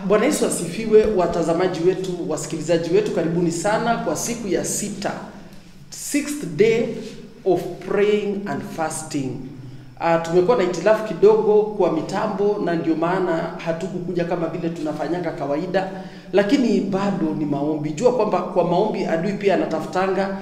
Bwana Yesu asifiwe. Watazamaji wetu, wasikilizaji wetu, karibuni sana kwa siku ya 6th day of praying and fasting. Tumekuwa na itilafu kidogo kwa mitambo na ndio maana hatukukuja kama vile tunafanyanga kawaida, lakini bado ni maombi. Jua kwamba kwa maombi adui pia anatafutanga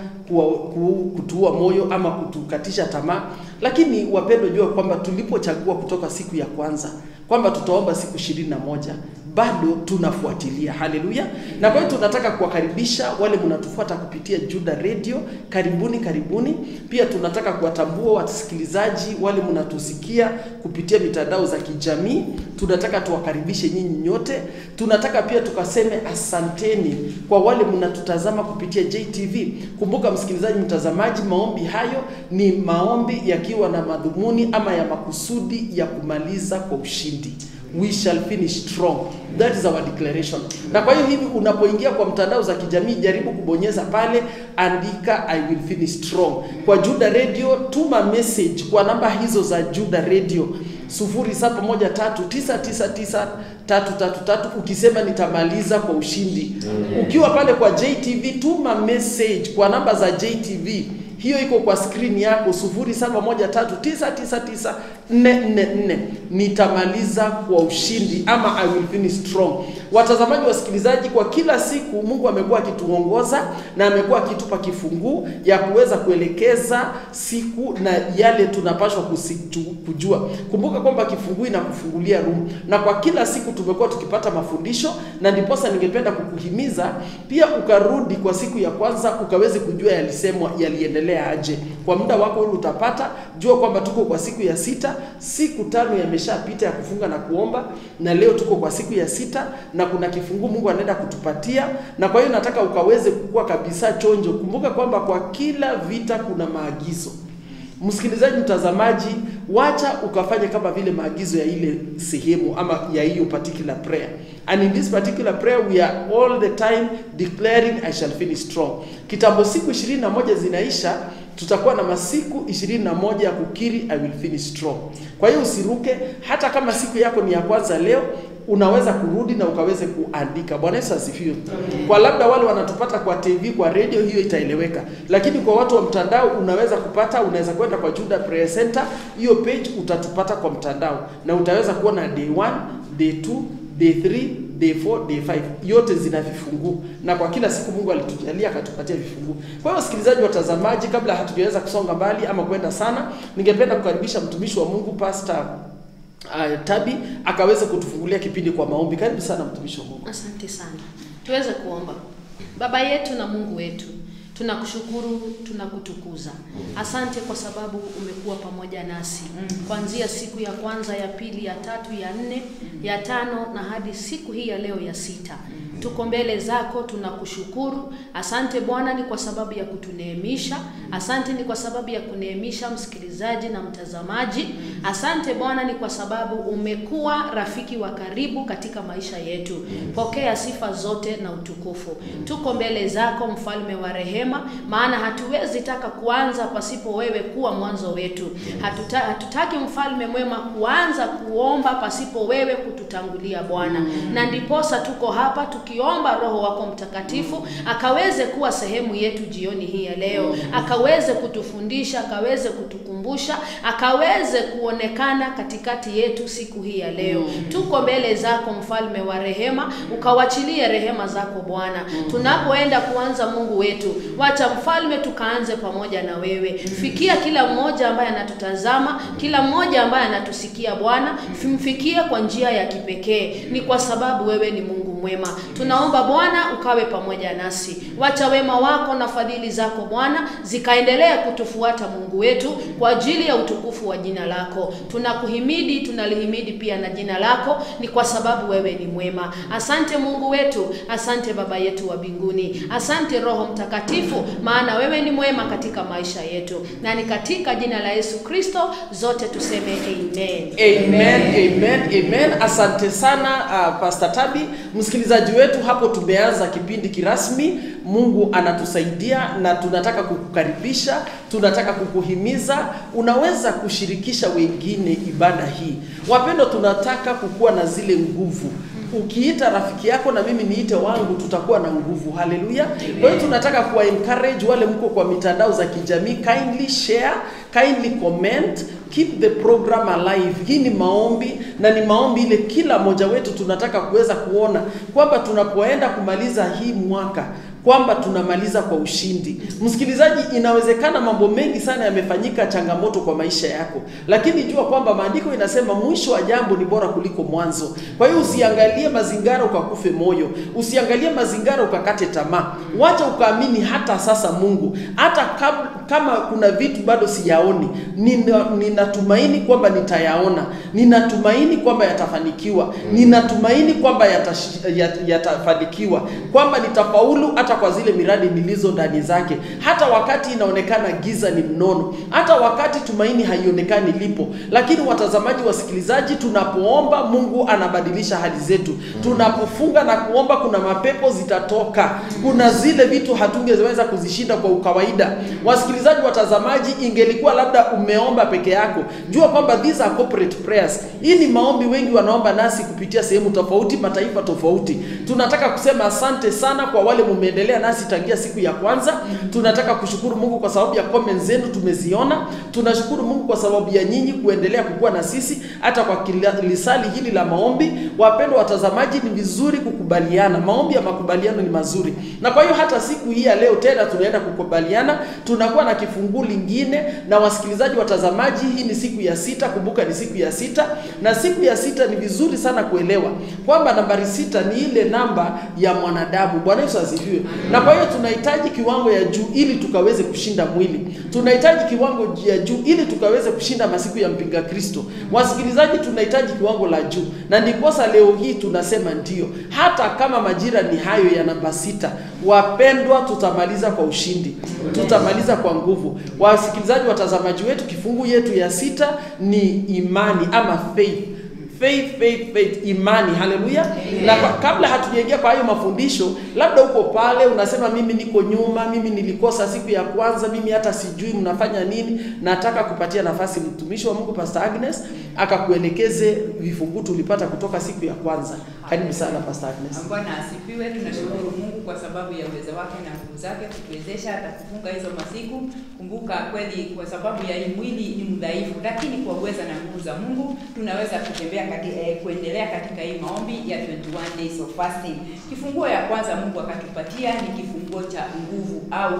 kutuua moyo ama kutukatisha tamaa, lakini wapendwa, jua kwamba tulipochagua kutoka siku ya kwanza kwamba tutaomba siku 21, bado tunafuatilia. Haleluya. Na kwa hiyo tunataka kuwakaribisha wale mnatufuata kupitia Juda Radio, karibuni. Pia tunataka kuwatambua wasikilizaji wale mnatusikia kupitia mitandao za kijamii. Tunataka tuwakaribishe nyinyi nyote. Tunataka pia tukaseme asanteni kwa wale mnatutazama kupitia JTV. Kumbuka msikilizaji, mtazamaji, maombi hayo ni maombi yakiwa na madhumuni ama ya makusudi ya kumaliza kwa ushindi. We shall finish strong. That is our declaration. Na kwa hiyo hivi unapoingia kwa mtandao za kijamii, jaribu kubonyeza pale, andika I will finish strong. Kwa Juda Radio, tuma message kwa namba hizo za Juda Radio 0713999333 ukisema nitamaliza kwa ushindi. Ukiwa pale kwa JTV, tuma message kwa namba za JTV. Hiyo iko kwa screen yako 0713999444. Nitamaliza kwa ushindi ama I will finish strong. Watazamaji, wasikilizaji, kwa kila siku Mungu amekuwa akituongoza na amekuwa akitupa kifunguu ya kuweza kuelekeza siku na yale tunapaswa kujua. Kumbuka kwamba kifunguu inakufungulia room, na kwa kila siku tumekuwa tukipata mafundisho, na ndiposa ningependa kukuhimiza pia ukarudi kwa siku ya kwanza ukaweze kujua yalisemwa yaliendelea aje. Kwa muda wako ule utapata, jua kwamba tuko kwa siku ya 6, siku 5 yameshapita ya kufunga na kuomba, na leo tuko kwa siku ya 6 na kuna kifunguu Mungu anaenda kutupatia. Na kwa hiyo nataka ukaweze kukua kabisa chonjo. Kumbuka kwamba kwa kila vita kuna maagizo. Msikilizaji, mtazamaji, wacha ukafanye kama vile maagizo ya ile sehemu ama ya hiyo particular prayer. And in this particular prayer we are all the time declaring I shall finish strong. Kitambo siku 21 zinaisha, tutakuwa na masiku 21 ya kukiri I will finish strong. Kwa hiyo usiruke. Hata kama siku yako ni ya kwanza leo, unaweza kurudi na ukaweze kuandika. Bwana Yesu asifiwe. Kwa labda wale wanatupata kwa TV, kwa radio, hiyo itaeleweka. Lakini kwa watu wa mtandao unaweza kwenda kwa Juda Prayer Center, hiyo page utatupata kwa mtandao, na utaweza kuona day 1, day 2, day 3, day 4, day 5. Yote zina vifunguu, na kwa kila siku Mungu alitujalia akatupatia vifunguu. Kwa hiyo wasikilizaji, watazamaji, kabla hatujaweza kusonga mbali ama kwenda sana, ningependa kukaribisha mtumishi wa Mungu Pastor Tabi akaweza kutufungulia kipindi kwa maombi. Karibu sana mtumishi wa Mungu. Asante sana. Tuweze kuomba. Baba yetu na Mungu wetu, tunakushukuru, tunakutukuza. Asante kwa sababu umekuwa pamoja nasi kuanzia siku ya kwanza, ya pili, ya tatu, ya 4, ya 5 na hadi siku hii ya leo ya 6. Tuko mbele zako, tunakushukuru. Asante Bwana ni kwa sababu ya kutuneemisha. Asante ni kwa sababu ya kuneemisha msikilizaji na mtazamaji. Asante Bwana ni kwa sababu umekuwa rafiki wa karibu katika maisha yetu. Pokea sifa zote na utukufu. Tuko mbele zako mfalme wa rehema, maana hatuwezi taka kuanza pasipo wewe kuwa mwanzo wetu. Hatutaki mfalme mwema kuanza kuomba pasipo wewe kututangulia Bwana. Na ndiposa tuko hapa tukiomba Roho wako Mtakatifu akaweze kuwa sehemu yetu jioni hii ya leo, akaweze kutufundisha, akaweze kutukumbusha, akaweze kuonekana katikati yetu siku hii ya leo. Tuko mbele zako mfalme wa rehema, ukawachilie rehema zako Bwana. Tunapoenda kuanza Mungu wetu, wacha mfalme tukaanze pamoja na wewe. Fikia kila mmoja ambaye anatutazama, kila mmoja ambaye anatusikia Bwana, mfikie kwa njia ya kipekee. Ni kwa sababu wewe ni Mungu mwema. Tunaomba Bwana ukawe pamoja nasi. Wacha wema wako na fadhili zako Bwana zikaendelea kutufuata Mungu wetu kwa ajili ya utukufu wa jina lako. Tunakuhimidi, tunalihimidi pia na jina lako, ni kwa sababu wewe ni mwema. Asante Mungu wetu, asante Baba yetu wa mbinguni. Asante Roho Mtakatifu, maana wewe ni mwema katika maisha yetu. Na ni katika jina la Yesu Kristo zote tuseme amen. Amen, amen, amen. Asante sana Pastor Tabi. Msikilizaji wetu, hapo tumeanza kipindi kirasmi. Mungu anatusaidia na tunataka kukukaribisha, tunataka kukuhimiza, unaweza kushirikisha wengine ibada hii. Wapendwa, tunataka kukuwa na zile nguvu ukiita rafiki yako na mimi niite wangu, tutakuwa na nguvu. Haleluya. Kwa hiyo tunataka kuwa encourage wale mko kwa mitandao za kijamii, kindly share, kindly comment, keep the program alive. Hii ni maombi, na ni maombi ile kila mmoja wetu tunataka kuweza kuona kwamba tunapoenda kumaliza hii mwaka kwamba tunamaliza kwa ushindi. Msikilizaji, inawezekana mambo mengi sana yamefanyika changamoto kwa maisha yako, lakini jua kwamba maandiko inasema mwisho wa jambo ni bora kuliko mwanzo. Kwa hiyo usiangalie mazingara ukakufe moyo, usiangalie mazingara ukakate tamaa. Wacha ukaamini hata sasa Mungu, hata kama kuna vitu bado siyaoni, ninatumaini kwamba nitayaona, ninatumaini kwamba yatafanikiwa, ninatumaini kwamba yatafanikiwa, kwamba nitafaulu hata kwa zile miradi nilizo ndani zake, hata wakati inaonekana giza ni mnono, hata wakati tumaini haionekani lipo. Lakini watazamaji, wasikilizaji, tunapoomba Mungu anabadilisha hali zetu. Tunapofunga na kuomba, kuna mapepo zitatoka, kuna zile vitu hatungeweza kuzishinda kwa ukawaida. Wasikilizaji, watazamaji, ingelikuwa labda umeomba peke yako, jua kwamba these are corporate prayers. Hii ni maombi wengi wanaomba nasi kupitia sehemu tofauti, mataifa tofauti. Tunataka kusema asante sana kwa wale mumeendelea nasi tangia siku ya kwanza. Tunataka kushukuru Mungu kwa sababu ya comments zenu tumeziona. Tunashukuru Mungu kwa sababu ya nyinyi kuendelea kukua na sisi hata kwa lisali hili la maombi. Wapendwa watazamaji, ni vizuri kukubaliana. Maombi ya makubaliano ni mazuri. Na kwa hiyo hata siku hii ya leo tena tunaenda kukubaliana, tunakuwa na kifungu lingine. Na wasikilizaji watazamaji, hii ni siku ya 6, kumbuka ni siku ya 6. Na siku ya 6 ni vizuri sana kuelewa kwamba nambari 6 ni ile namba ya mwanadamu. Bwana Yesu asifiwe. Na kwa hiyo tunahitaji kiwango ya juu ili tukaweze kushinda mwili. Tunahitaji kiwango ya juu ili tukaweze kushinda masiku ya mpinga Kristo. Wasikilizaji, tunahitaji kiwango la juu. Na ndiposa leo hii tunasema ndio, hata kama majira ni hayo ya namba 6, wapendwa, tutamaliza kwa ushindi. Tutamaliza kwa nguvu. Wasikilizaji watazamaji wetu, kifungu yetu ya 6 ni imani ama faith. Faith, imani. Haleluya. Na kabla hatujaingia kwa hayo mafundisho, labda uko pale unasema mimi niko nyuma, mimi nilikosa siku ya kwanza, mimi hata sijui mnafanya nini. Nataka kupatia nafasi mtumishi wa Mungu Pastor Agnes akakuelekeze vifungu tulipata kutoka siku ya kwanza. Karibu sana Pastor Agnes. Bwana asifiwe. Tunashukuru Mungu kwa sababu ya uwezo wake na nguvu zake kutuwezesha hata kufunga hizo masiku. Kumbuka kweli kwa sababu ya mwili ni mdhaifu, lakini kwa uwezo na nguvu za Mungu tunaweza kutembea kuendelea katika hii maombi ya 21 days of fasting. Kifunguo ya kwanza Mungu akatupatia ni kifunguo cha nguvu au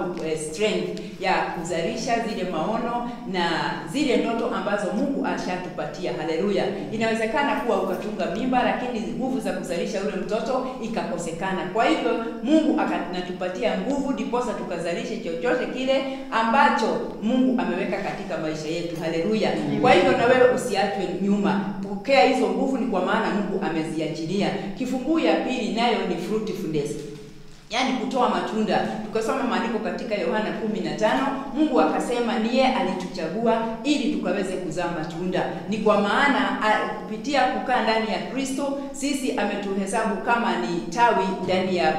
strength ya kuzalisha zile maono na zile ndoto ambazo Mungu ashatupatia. Haleluya. Inawezekana kuwa ukatunga mimba, lakini nguvu za kuzalisha yule mtoto ikakosekana. Kwa hivyo Mungu akanatupatia nguvu ndiposa tukazalishe chochote kile ambacho Mungu ameweka katika maisha yetu. Haleluya. Kwa hivyo na wewe usiachwe nyuma. Pokea hizo nguvu, ni kwa maana Mungu ameziachilia. Kifungu ya pili nayo ni fruitfulness, yani kutoa matunda. Tukasoma maandiko katika Yohana 15, Mungu akasema ni yeye alituchagua ili tukaweze kuzaa matunda. Ni kwa maana kupitia kukaa ndani ya Kristo sisi ametuhesabu kama ni tawi ndani ya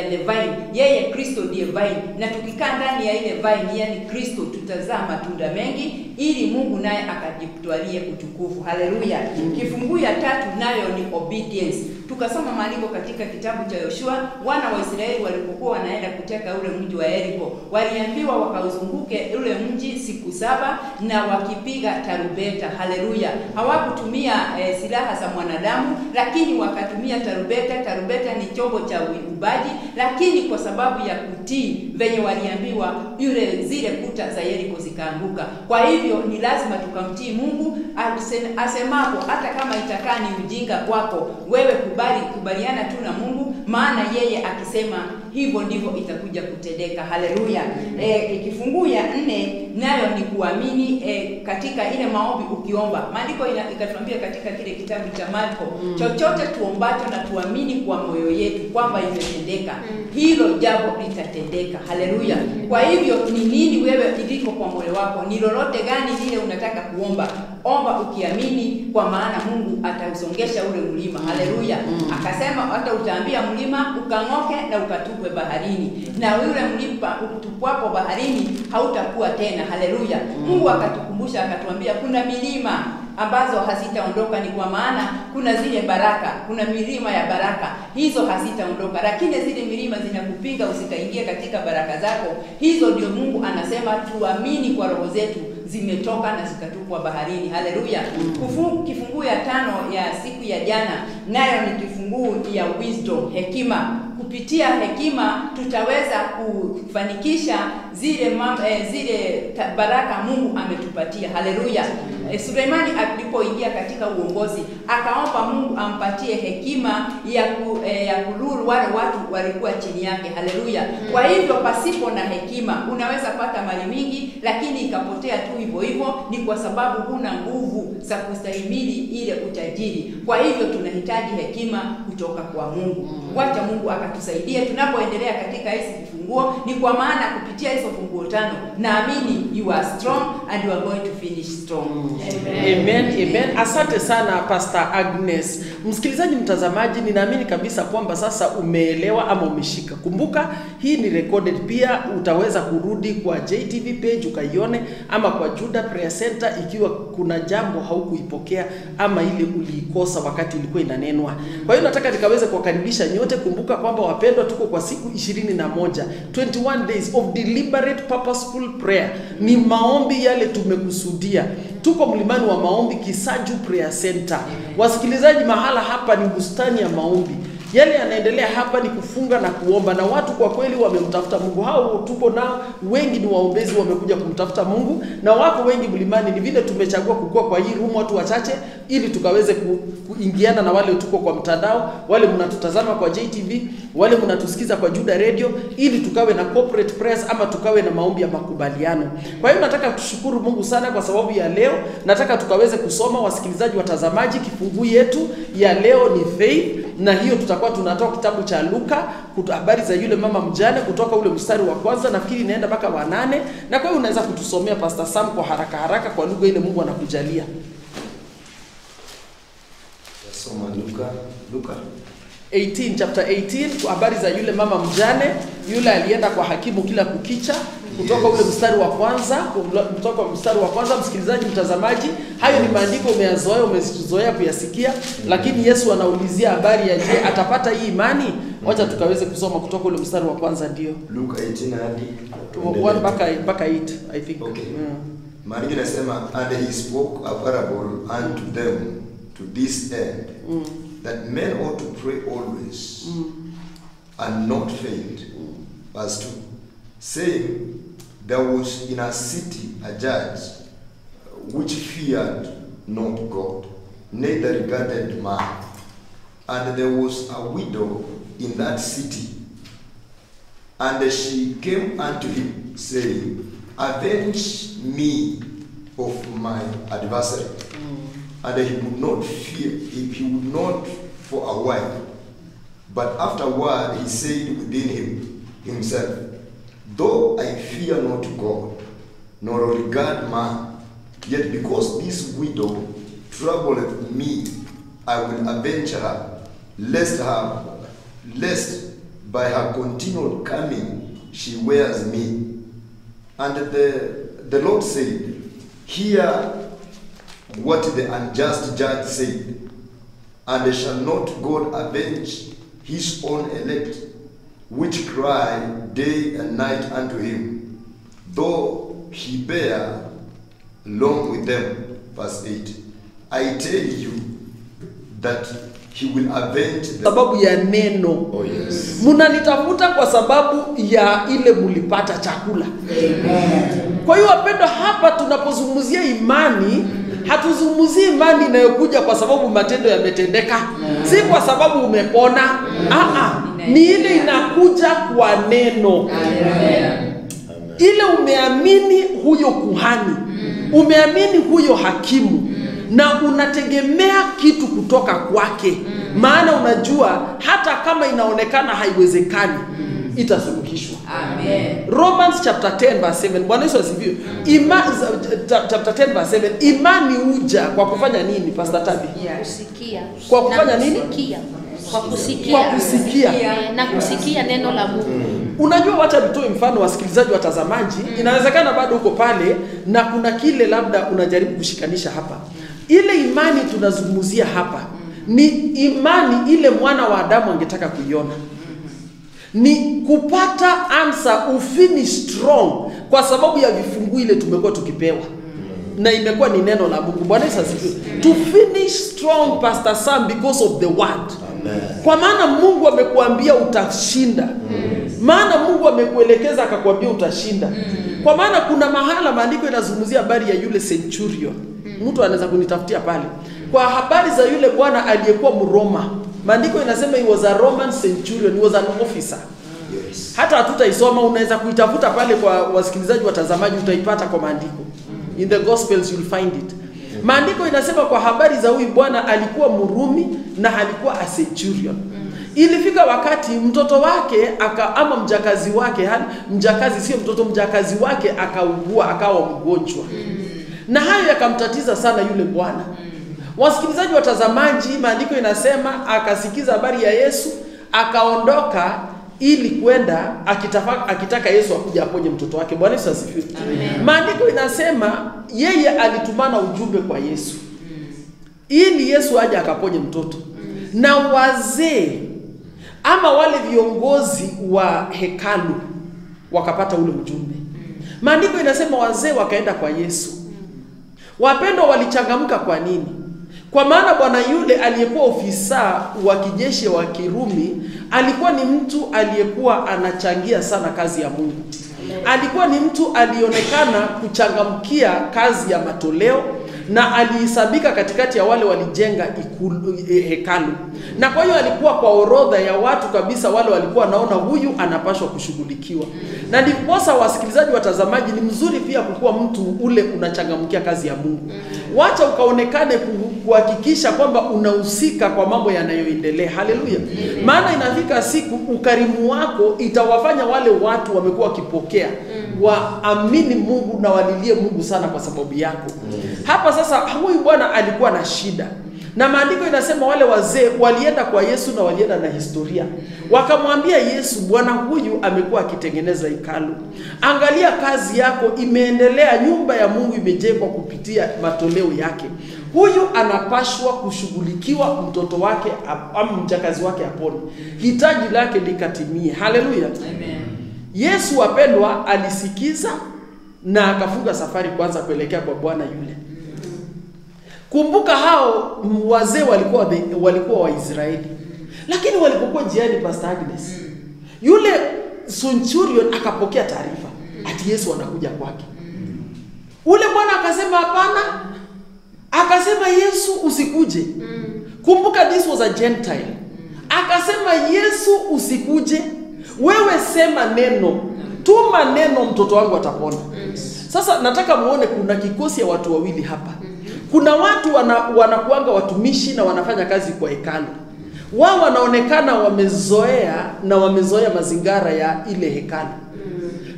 the vine. Yeye Kristo ndiye vine, na tukikaa ndani ya ile vine, yani Kristo, tutazaa matunda mengi ili Mungu naye akajitwalie utukufu. Haleluya. Kifungu ya tatu nayo ni obedience. Tukasoma maandiko katika kitabu cha Yoshua. Wana wa Israeli walipokuwa wanaenda kuteka ule mji wa Yeriko, waliambiwa wakauzunguke ule mji siku 7 na wakipiga tarubeta. Haleluya. Hawakutumia silaha za mwanadamu, lakini wakatumia tarubeta. Tarubeta ni chombo cha uimbaji, lakini kwa sababu ya kutii venye waliambiwa, zile kuta za Yeriko zikaanguka. Kwa hivyo ni lazima tukamtii Mungu asemapo, hata kama itakaa ni ujinga kwako wewe, kubaliana tu na Mungu, maana yeye akisema hivyo ndivyo itakuja kutendeka. Haleluya. Kifungu ya 4 nayo ni kuamini katika ile maombi ukiomba. Maandiko ikatuambia katika kile kitabu cha Marko, chochote tuombacho na tuamini kwa moyo yetu kwamba imetendeka, hilo jambo litatendeka. Haleluya. Kwa hivyo ni nini wewe iliko kwa moyo wako? Ni lolote gani lile unataka kuomba, omba ukiamini, kwa maana Mungu atausongesha ule mlima. Haleluya. Akasema hata utaambia mlima ukang'oke na ukatupwe baharini, na yule mlima ukitupwapo baharini hautakuwa tena. Haleluya. Mungu akatukumbusha akatuambia kuna milima ambazo hazitaondoka, ni kwa maana kuna zile baraka, kuna milima ya baraka, hizo hazitaondoka, lakini zile milima zinakupinga usikaingie katika baraka zako. Hizo ndio Mungu anasema tuamini kwa roho zetu zimetoka na zikatupwa baharini. Haleluya. Kifungu ya 5 ya siku ya jana nayo ni kifungu ya wisdom, hekima. Kupitia hekima tutaweza kufanikisha zile baraka Mungu ametupatia. Haleluya. Suleimani alipoingia katika uongozi akaomba Mungu ampatie hekima ya kuluru wale watu walikuwa chini yake. Haleluya. Kwa hivyo pasipo na hekima unaweza pata mali mingi lakini ikapotea tu hivyo hivyo, ni kwa sababu huna nguvu za kustahimili ile utajiri. Kwa hivyo tunahitaji hekima kutoka kwa Mungu. Wacha Mungu akatusaidia tunapoendelea katika hizi vifunguo, ni kwa maana kupitia hizo funguo 5 naamini you are strong and you are going to finish strong. Amen, amen. Asante sana Pastor Agnes. Msikilizaji, mtazamaji, ninaamini kabisa kwamba sasa umeelewa ama umeshika. Kumbuka hii ni recorded, pia utaweza kurudi kwa JTV page ukaione ama kwa Judah Prayer Center ikiwa kuna jambo haukuipokea ama ile uliikosa wakati ilikuwa inanenwa. Kwa hiyo nataka nikaweze kuwakaribisha nyote. Kumbuka kwamba wapendwa, tuko kwa siku 21, 21 days of deliberate purposeful prayer. Ni maombi yale tumekusudia. Tuko mlimani wa maombi Kisaju Prayer Center. Wasikilizaji, mahala hapa ni bustani ya maombi. Yale yanaendelea hapa ni kufunga na kuomba, na watu kwa kweli wamemtafuta Mungu. Hao tuko nao wengi ni waombezi, wamekuja kumtafuta Mungu, na wako wengi mlimani. Ni vile tumechagua kukua kwa hii room watu wachache ili tukaweze kuingiana na wale tuko kwa mtandao, wale mnatutazama kwa JTV, wale mnatusikiza kwa Judah Radio, ili tukawe na corporate prayers ama tukawe na maombi ya makubaliano. Kwa hiyo nataka tushukuru Mungu sana kwa sababu ya leo. Nataka tukaweze kusoma, wasikilizaji, watazamaji, kifungu yetu ya leo ni faith, na hiyo tutakuwa tunatoa kitabu cha Luka, habari za yule mama mjane, kutoka ule mstari wa 1 nafikiri inaenda mpaka wa 8. Na kwa hiyo unaweza kutusomea Pastor Sam kwa haraka haraka kwa lugha ile Mungu anakujalia. Soma Luka 18, chapter 18, kwa habari za yule mama mjane, yule alienda kwa hakimu kila kukicha, kutoka ule mstari wa 1, kutoka mstari wa 1. Msikilizaji, mtazamaji, hayo ni maandiko umezoea kuyasikia, lakini Yesu anaulizia habari ya je, atapata hii imani? Wacha tukaweze kusoma kutoka ule mstari wa 1 ndio. Luka 18 hadi 1 mpaka 8 I think. Okay. Maandiko yanasema, and he spoke a parable unto them to this end, that men ought to pray always and not faint. Verse 2, saying, there was in a city a judge which feared not God, neither regarded man. And there was a widow in that city, and she came unto him, saying, avenge me of my adversary. And he would not fear, he would not for a while. But afterward he said within himself, though I fear not God, nor regard man, yet because this widow troubleth me, I will avenge her, lest by her continual coming she wears me. And the Lord said, hear what the unjust judge said, and shall not God avenge his own elect, which cry day and night unto him, though he bear long with them? Verse 8, I tell you that he will avenge them. Sababu ya neno. Oh yes. Munanitafuta kwa sababu ya ile mulipata chakula. Amen. Kwa hiyo wapendwa, hapa tunapozungumzia imani, hatuzungumzii imani inayokuja kwa sababu matendo yametendeka. Si kwa sababu umepona. Ni ile inakuja kwa neno. Amen. Ile umeamini huyo kuhani, umeamini huyo hakimu, na unategemea kitu kutoka kwake. Maana unajua hata kama inaonekana haiwezekani, itasuluhishwa. Amen. Romans chapter 10 verse 7. Bwana Yesu asifiwe. Chapter 10 verse 7. Imani huja kwa kufanya nini, Pastor Tabi? Kusikia. Kwa kufanya nini? Kwa kusikia. Na kusikia neno la Mungu. Unajua, wacha nitoe mfano, wasikilizaji, watazamaji, inawezekana bado uko pale na kuna kile labda unajaribu kushikanisha hapa. Ile imani tunazungumzia hapa ni imani ile mwana wa Adamu angetaka kuiona. Ni kupata answer, ufinish strong, kwa sababu ya vifungu ile tumekuwa tukipewa. Na imekuwa ni neno la Mungu. Bwana Yesu asifiwe. To finish strong, Pastor Sam, because of the word. Amen. Kwa maana Mungu amekuambia utashinda. Maana Mungu amekuelekeza akakwambia utashinda. Kwa maana kuna mahala maandiko yanazungumzia habari ya yule centurion. Mtu anaweza kunitafutia pale. Kwa habari za yule bwana aliyekuwa Mroma. Maandiko inasema he was a Roman centurion, he was an officer. Yes. Hata hatutaisoma, unaweza kuitafuta pale kwa wasikilizaji watazamaji, utaipata kwa maandiko. In the Gospels you'll find it. Maandiko inasema kwa habari za huyu bwana alikuwa Mrumi na alikuwa a centurion. Ilifika wakati mtoto wake ama mjakazi wake, mjakazi sio mtoto, mjakazi wake akaugua, akawa mgonjwa. Na hayo yakamtatiza sana yule bwana. Wasikilizaji watazamaji, maandiko inasema akasikiza habari ya Yesu, akaondoka ili kwenda akitaka Yesu akuje aponye mtoto wake. Bwana Yesu asifiwe. Maandiko inasema yeye alitumana ujumbe kwa Yesu ili Yesu aje akaponye mtoto. Na wazee ama wale viongozi wa hekalu wakapata ule ujumbe. Maandiko inasema wazee wakaenda kwa Yesu. Wapendwa, walichangamka kwa nini? Kwa maana bwana yule aliyekuwa ofisa wa kijeshi wa Kirumi alikuwa ni mtu aliyekuwa anachangia sana kazi ya Mungu. Alikuwa ni mtu alionekana kuchangamkia kazi ya matoleo na alihesabika katikati ya wale walijenga hekalu. Na kwa hiyo alikuwa kwa orodha ya watu kabisa wale walikuwa naona huyu anapaswa kushughulikiwa. Na ndiposa wasikilizaji watazamaji, ni mzuri pia kukuwa mtu ule unachangamkia kazi ya Mungu. Wacha ukaonekane kuhakikisha kwamba unahusika kwa mambo yanayoendelea. Haleluya. Maana inafika siku ukarimu wako itawafanya wale watu wamekuwa wakipokea waamini Mungu na walilie Mungu sana kwa sababu yako. Hapa sasa huyu bwana alikuwa na shida. Na maandiko inasema wale wazee walienda kwa Yesu na walienda na historia. Wakamwambia Yesu, bwana huyu amekuwa akitengeneza hekalu. Angalia kazi yako imeendelea, nyumba ya Mungu imejengwa kupitia matoleo yake. Huyu anapashwa kushughulikiwa, mtoto wake ama mjakazi wake apone. Hitaji lake likatimie. Haleluya. Amen. Yesu wapendwa alisikiza na akafunga safari kwanza kuelekea kwa bwana yule. Kumbuka hao wazee walikuwa Waisraeli. Lakini walipokuwa njiani, Pastor Agnes, yule centurion akapokea taarifa ati Yesu anakuja kwake. Ule bwana akasema hapana. Akasema Yesu usikuje. Kumbuka this was a Gentile. Akasema Yesu usikuje. Wewe sema neno. Tuma neno, mtoto wangu atapona. Sasa nataka muone kuna kikosi ya watu wawili hapa. Kuna watu wanakuanga watumishi na wanafanya kazi kwa hekalu. Wao wanaonekana wamezoea mazingara ya ile hekalu.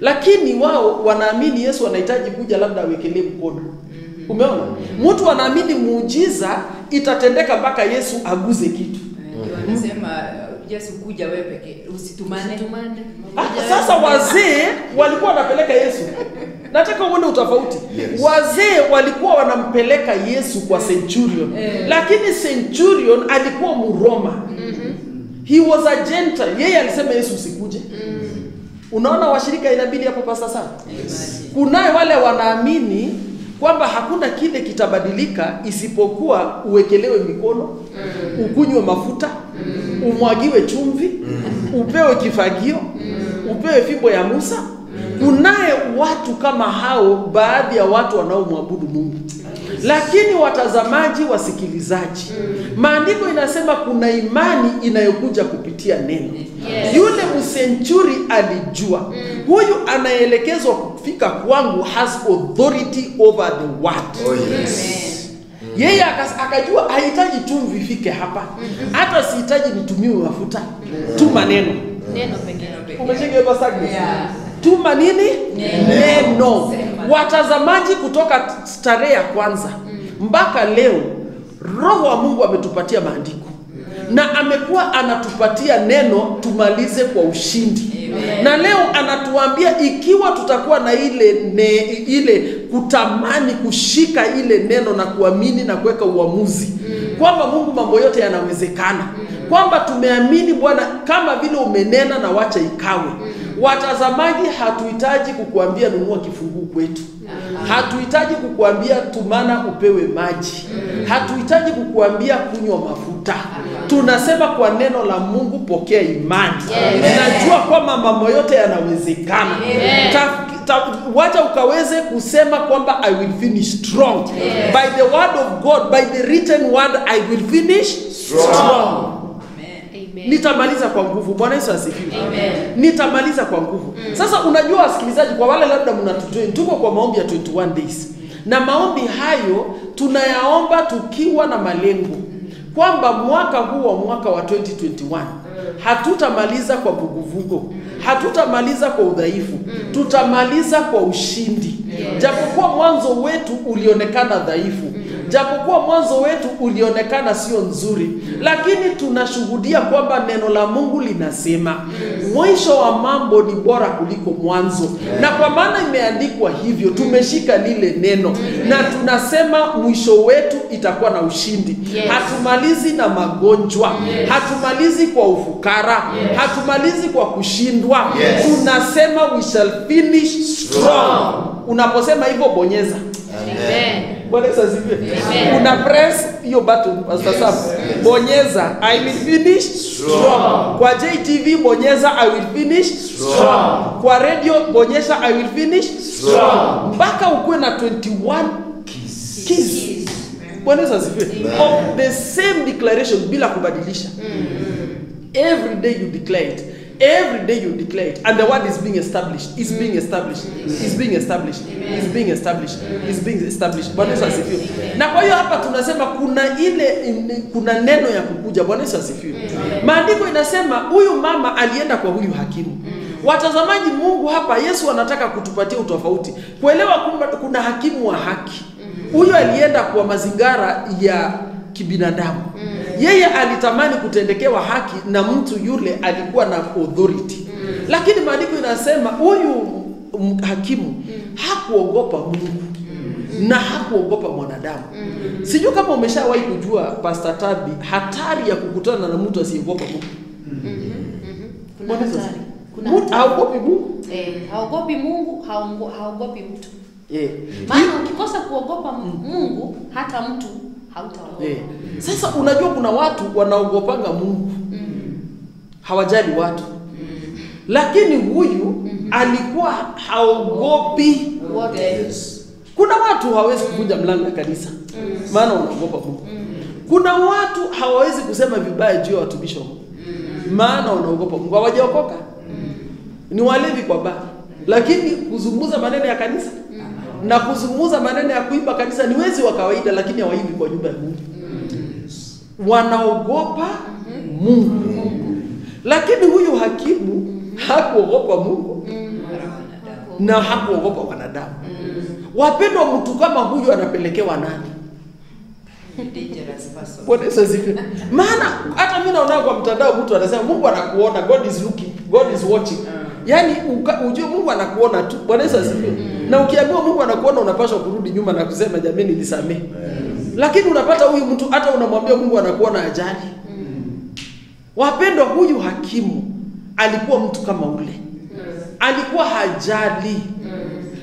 Lakini wao wanaamini Yesu anahitaji kuja labda awekelee mkono. Umeona? Mtu anaamini muujiza itatendeka mpaka Yesu aguze kitu. Wanasema Yesu kuja wewe pekee, usitumane. Sasa wazee walikuwa wanapeleka Yesu. Nataka uone utofauti. Yes. Wazee walikuwa wanampeleka Yesu kwa centurion. Lakini centurion alikuwa Mroma. He was a Gentile. Yeye alisema Yesu usikuje. Unaona washirika inabidi hapo pasa sana. Kunaye wale wanaamini kwamba hakuna kile kitabadilika isipokuwa uwekelewe mikono, ukunywe mafuta, umwagiwe chumvi, upewe kifagio, upewe fimbo ya Musa. Kunaye watu kama hao, baadhi ya watu wanaomwabudu Mungu. Lakini watazamaji, wasikilizaji, maandiko inasema kuna imani inayokuja kupitia neno. Yule msenturi alijua huyu anaelekezwa kufika kwangu has authority over the word. Yeye akajua hahitaji chumvi ifike hapa. Hata sihitaji nitumiwe mafuta. Tuma neno. Neno pekee. Umeshika hiyo sagni? Tuma nini? Neno. Watazamaji, kutoka starehe ya kwanza mpaka leo Roho wa Mungu ametupatia maandiko na amekuwa anatupatia neno tumalize kwa ushindi. Na leo anatuambia ikiwa tutakuwa na ile kutamani kushika ile neno na kuamini na kuweka uamuzi kwamba Mungu mambo yote yanawezekana, kwamba tumeamini Bwana kama vile umenena na wacha ikawe. Watazamaji, hatuhitaji kukuambia nunua kifunguu kwetu. Hatuhitaji kukuambia tumana upewe maji. Hatuhitaji kukuambia kunywa mafuta. Tunasema kwa neno la Mungu pokea imani. Ninajua kwamba mambo yote yanawezekana. Wacha ukaweze kusema kwamba I will finish strong. By the word of God, by the written word, I will finish strong. Nitamaliza kwa nguvu. Bwana Yesu asifiwe. Nitamaliza kwa nguvu. Sasa unajua wasikilizaji, kwa wale labda mnatujoin, tuko kwa maombi ya 21 days. Na maombi hayo tunayaomba tukiwa na malengo kwamba mwaka huu wa mwaka wa 2021 hatutamaliza kwa vuguvugu, hatutamaliza kwa udhaifu, tutamaliza kwa ushindi. Japokuwa mwanzo wetu ulionekana dhaifu, japokuwa mwanzo wetu ulionekana sio nzuri, lakini tunashuhudia kwamba neno la Mungu linasema mwisho wa mambo ni bora kuliko mwanzo. Na kwa maana imeandikwa hivyo, tumeshika lile neno na tunasema mwisho wetu itakuwa na ushindi. Hatumalizi na magonjwa, hatumalizi kwa ufukara, hatumalizi kwa kushindwa. Tunasema we shall finish strong. Unaposema hivyo bonyeza. Bwana Yesu asifiwe. Una press hiyo button Pastor Sam. Bonyeza I will finish strong. Kwa JTV bonyeza I will finish strong. Kwa radio bonyeza I will finish strong. Mpaka ukuwe na 21 keys. Bwana Yesu asifiwe. Of the same declaration bila kubadilisha. Every day you declare it. Every day you declare it, and the word is being established. It's being established. It's being established. It's being established. It's being established. Bwana Yesu asifiwe. Na kwa hiyo hapa tunasema kuna neno ya kukuja. Bwana Yesu asifiwe. Maandiko inasema huyu mama alienda kwa huyu hakimu. Watazamaji, Mungu hapa Yesu anataka kutupatia utofauti. Kuelewa kwamba kuna hakimu wa haki. Huyu alienda kwa mazingara ya kibinadamu. Yeye alitamani kutendekewa haki na mtu yule alikuwa na authority. Lakini maandiko inasema huyu hakimu hakuogopa Mungu na hakuogopa mwanadamu. Sijui kama umeshawahi kujua Pastor Tabi hatari ya kukutana na mtu asiyeogopa Mungu. Kuna hatari. Mtu haogopi Mungu? Haogopi Mungu, haogopi mtu. Maana ukikosa kuogopa Mungu, hata mtu hautaogopa. Sasa unajua kuna watu wanaogopanga Mungu. Hawajali watu. Lakini huyu alikuwa haogopi wote. Kuna watu hawawezi kuvunja mlango wa kanisa. Maana wanaogopa Mungu. Kuna watu hawawezi kusema vibaya juu ya watumishi wa Mungu. Maana wanaogopa Mungu. Hawajaokoka. Ni walevi kwa baa. Lakini kuzungumza maneno ya kanisa na kuzungumza maneno ya kuiba kanisa ni wezi wa kawaida, lakini hawaibi kwa nyumba ya Mungu. Wanaogopa Mungu. Lakini huyu hakimu hakuogopa Mungu na hakuogopa wanadamu. Wapendwa, mtu kama huyu anapelekewa nani? Bwana Yesu asifiwe. Maana hata mimi naona kwa mtandao mtu anasema Mungu anakuona, God is looking, God is watching. Yaani ujue Mungu anakuona tu. Bwana Yesu asifiwe. Na ukiambiwa Mungu anakuona unapaswa kurudi nyuma na kusema jamani nilisamehe. Lakini unapata huyu mtu hata unamwambia Mungu anakuona ajali. Wapendwa, huyu hakimu alikuwa mtu kama ule. Alikuwa hajali.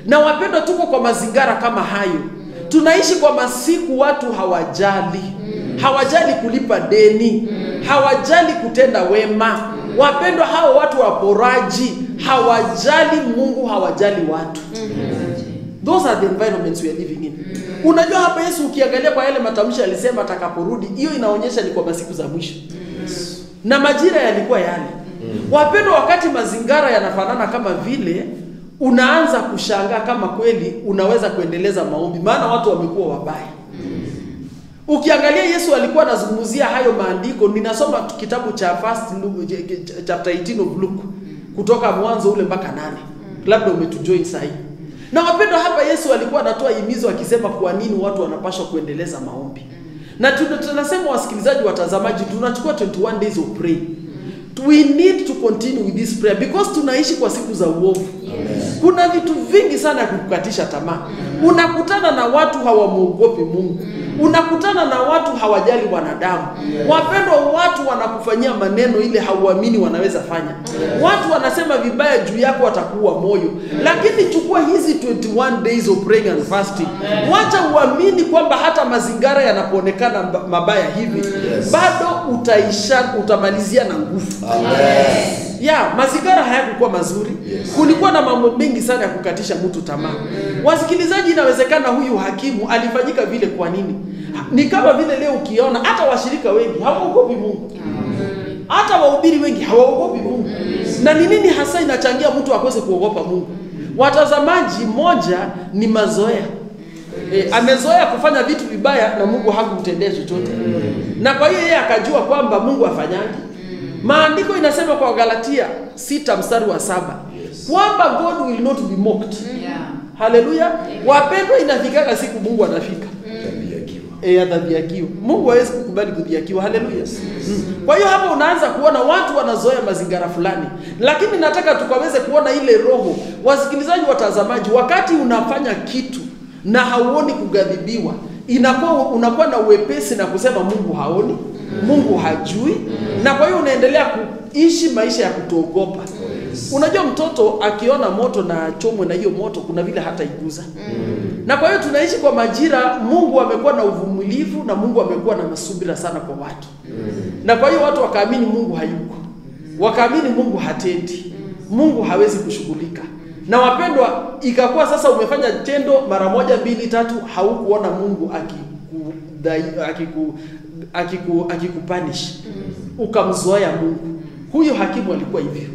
Na wapendwa, tuko kwa mazingara kama hayo. Tunaishi kwa masiku watu hawajali. Hawajali kulipa deni. Hawajali kutenda wema. Wapendwa, hao watu waporaji. Hawajali Mungu, hawajali watu. Those are the environments we are living in. Unajua hapa Yesu ukiangalia kwa yale matamshi alisema atakaporudi, hiyo inaonyesha ni kwa masiku za mwisho. Na majira yalikuwa yale. Wapendwa, wakati mazingara yanafanana kama vile, unaanza kushangaa kama kweli unaweza kuendeleza maombi, maana watu wamekuwa wabaya. Ukiangalia Yesu alikuwa anazungumzia hayo maandiko. Ninasoma kitabu cha chapter 18 of Luke, kutoka mwanzo ule mpaka 8. Labda umetujoin sahi. Na wapendwa, hapa Yesu alikuwa anatoa himizo akisema kwa nini watu wanapaswa kuendeleza maombi. Na tunasema wasikilizaji, watazamaji, tunachukua 21 days of prayer. We need to continue with this prayer because tunaishi kwa siku za uovu. Kuna vitu vingi sana ya kukukatisha tamaa. Unakutana na watu hawamuogopi Mungu. Unakutana na watu hawajali wanadamu. Wapendwa, watu wanakufanyia maneno ile hauamini wanaweza fanya. Watu wanasema vibaya juu yako watakuwa moyo. Lakini chukua hizi 21 days of praying and fasting. Wacha uamini kwamba hata mazingara yanapoonekana mabaya hivi, bado utamalizia na nguvu. Mazingara hayakuwa mazuri. Kulikuwa na mambo mengi sana ya kukatisha mtu tamaa. Wasikilizaji, inawezekana huyu hakimu alifanyika vile kwa nini? Ni kama vile leo ukiona hata washirika wengi hawaogopi Mungu. Hata wahubiri wengi hawaogopi Mungu. Na ni nini hasa inachangia mtu akose kuogopa Mungu? Watazamaji, moja ni mazoea. Amezoea kufanya vitu vibaya na Mungu hakumtendea chochote. Na kwa hiyo yeye akajua kwamba Mungu afanyaje. Maandiko inasema kwa Galatia 6:7 kwamba God will not be mocked. Haleluya. Wapendwa, inafika siku Mungu anafika. Adhabiakiwa. Mungu hawezi kukubali kudhiakiwa. Haleluya. Kwa hiyo hapa unaanza kuona watu wanazoea mazingara fulani. Lakini nataka tukaweze kuona ile roho. Wasikilizaji, watazamaji, wakati unafanya kitu na hauoni kugadhibiwa, unakuwa na uwepesi na kusema Mungu haoni, Mungu hajui, na kwa hiyo unaendelea kuishi maisha ya kutoogopa. Unajua mtoto akiona moto na chomwe na hiyo moto kuna vile hata iguza. Na kwa hiyo tunaishi kwa majira. Mungu amekuwa na uvumilivu na Mungu amekuwa na masubira sana kwa watu. Na kwa hiyo watu wakaamini Mungu hayuko. Wakaamini Mungu hatendi. Mungu hawezi kushughulika. Na wapendwa, ikakuwa sasa umefanya tendo mara 1, 2, 3 haukuona Mungu akikupunish. Ukamzoea Mungu. Huyo hakimu alikuwa hivyo.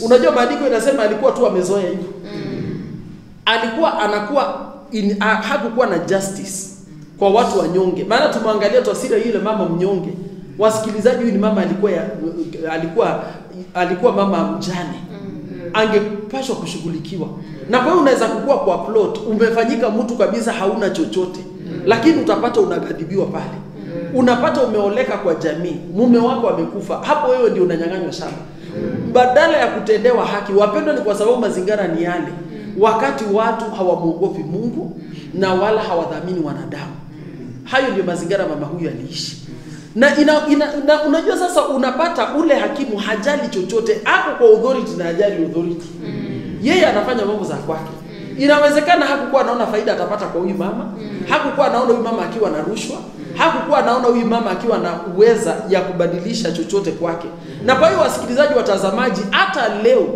Unajua maandiko inasema alikuwa tu amezoea hivyo. Alikuwa hakukuwa na justice kwa watu wanyonge. Maana tumwangalia taswira yule mama mnyonge. Wasikilizaji, huyu ni mama alikuwa mama mjane. Angepashwa kushughulikiwa. Na kwa hiyo unaweza kukua kwa plot, umefanyika mtu kabisa hauna chochote. Lakini utapata unagadhibiwa pale. Unapata umeoleka kwa jamii, mume wako amekufa, hapo wewe ndio unanyang'anywa shamba. Badala ya kutendewa haki. Wapendwa, ni kwa sababu mazingara ni yale. Wakati watu hawamuogopi Mungu na wala hawadhamini wanadamu. Hayo ndio mazingara mama huyu aliishi. Na unajua sasa unapata ule hakimu hajali chochote, hapo kwa authority na hajali authority. Yeye anafanya mambo za kwake. Inawezekana hakukuwa anaona faida atapata kwa huyu mama. Hakukuwa anaona huyu mama akiwa na rushwa. Hakukuwa anaona huyu mama akiwa na uweza ya kubadilisha chochote kwake. Na kwa hiyo wasikilizaji, watazamaji, hata leo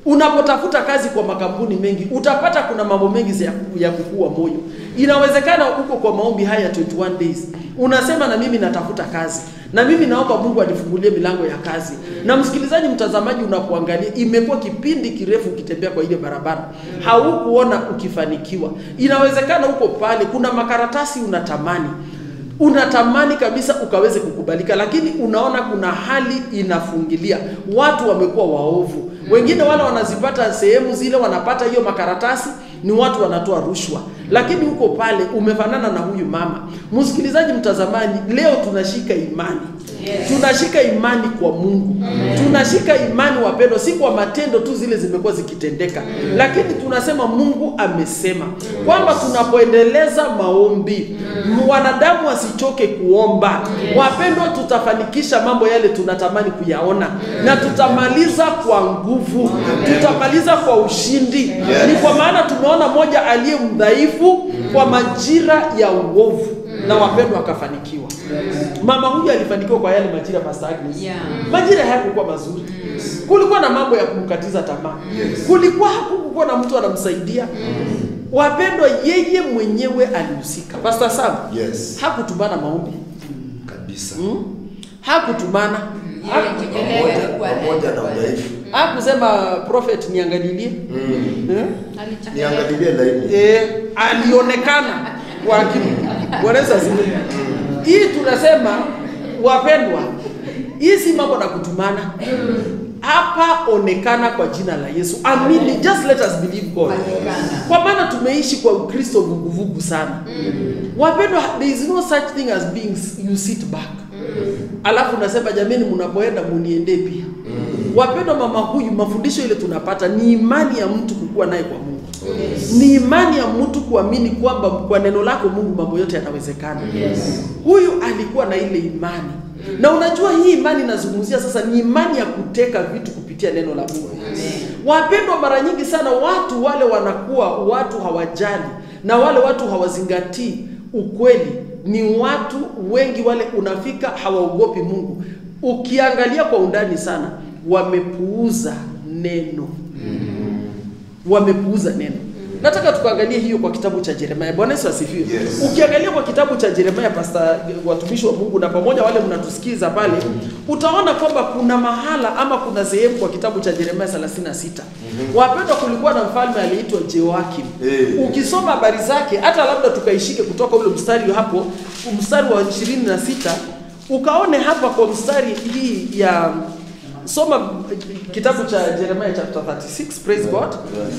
unapotafuta kazi kwa makampuni mengi, utapata kuna mambo mengi ya kukua moyo. Inawezekana uko kwa maombi haya 21 days. Unasema na mimi natafuta kazi. Na mimi naomba Mungu anifungulie milango ya kazi. Na msikilizaji, mtazamaji, unapoangalia imekuwa kipindi kirefu ukitembea kwa ile barabara, haukuona ukifanikiwa. Inawezekana uko pale kuna makaratasi unatamani kabisa ukaweze kukubalika, lakini unaona kuna hali inafungilia. Watu wamekuwa waovu. Wengine wale wanazipata sehemu zile, wanapata hiyo makaratasi, ni watu wanatoa rushwa. Lakini uko pale umefanana na huyu mama. Msikilizaji, mtazamaji, leo tunashika imani. Tunashika imani kwa Mungu. Tunashika imani, wapendwa, si kwa matendo tu zile zimekuwa zikitendeka. Lakini tunasema Mungu amesema kwamba tunapoendeleza maombi, wanadamu wasichoke kuomba. Wapendwa, tutafanikisha mambo yale tunatamani kuyaona. Na tutamaliza kwa nguvu. Tutamaliza kwa ushindi. Ni kwa maana tumeona moja aliye mdhaifu kwa majira ya uovu, na wapendwa akafanikiwa. Mama huyu alifanikiwa kwa yale majira, Pastor Agnes. Majira hayakuwa mazuri. Kulikuwa na mambo ya kumkatiza tamaa. Hakukuwa na mtu anamsaidia. Wapendwa, yeye mwenyewe alihusika. Pastor Sam, hakutumana maombi kabisa. Hakutumana. Pamoja na udhaifu. Hakusema prophet niangalilie. Niangalilie laini. Alionekana wanaweza zime. Hii tunasema, wapendwa, hii si mambo na kutumana. Hapa onekana kwa jina la Yesu. Amini, just let us believe God. Kwa maana tumeishi kwa Ukristo vuguvugu sana. Wapendwa, there is no such thing as being you sit back. alafu unasema jameni, mnapoenda muniende pia. Wapendwa, mama huyu, mafundisho ile tunapata ni imani ya mtu kukua naye kwa Mungu. Ni imani ya mtu kuamini kwamba kwa neno lako Mungu mambo yote yanawezekana. Huyu alikuwa na ile imani. Na unajua hii imani nazungumzia sasa ni imani ya kuteka vitu kupitia neno la Mungu. Wapendwa, mara nyingi sana watu wale wanakuwa watu hawajali na wale watu hawazingatii ukweli. Ni watu wengi wale unafika hawaogopi Mungu. Ukiangalia kwa undani sana, wamepuuza neno. Wamepuuza neno. Nataka tukaangalie hiyo kwa kitabu cha Yeremia. Bwana Yesu asifiwe. Ukiangalia kwa kitabu cha Yeremia, pastor, watumishi wa Mungu na pamoja wale mnatusikiza pale, utaona kwamba kuna mahala ama kuna sehemu kwa kitabu cha Yeremia 36. Wapendwa, kulikuwa na mfalme aliitwa Jehoakim. Ukisoma habari zake, hata labda tukaishike kutoka ule mstari hapo, mstari wa 26, ukaone hapa kwa mstari hii ya soma kitabu cha Jeremiah chapter 36, praise God.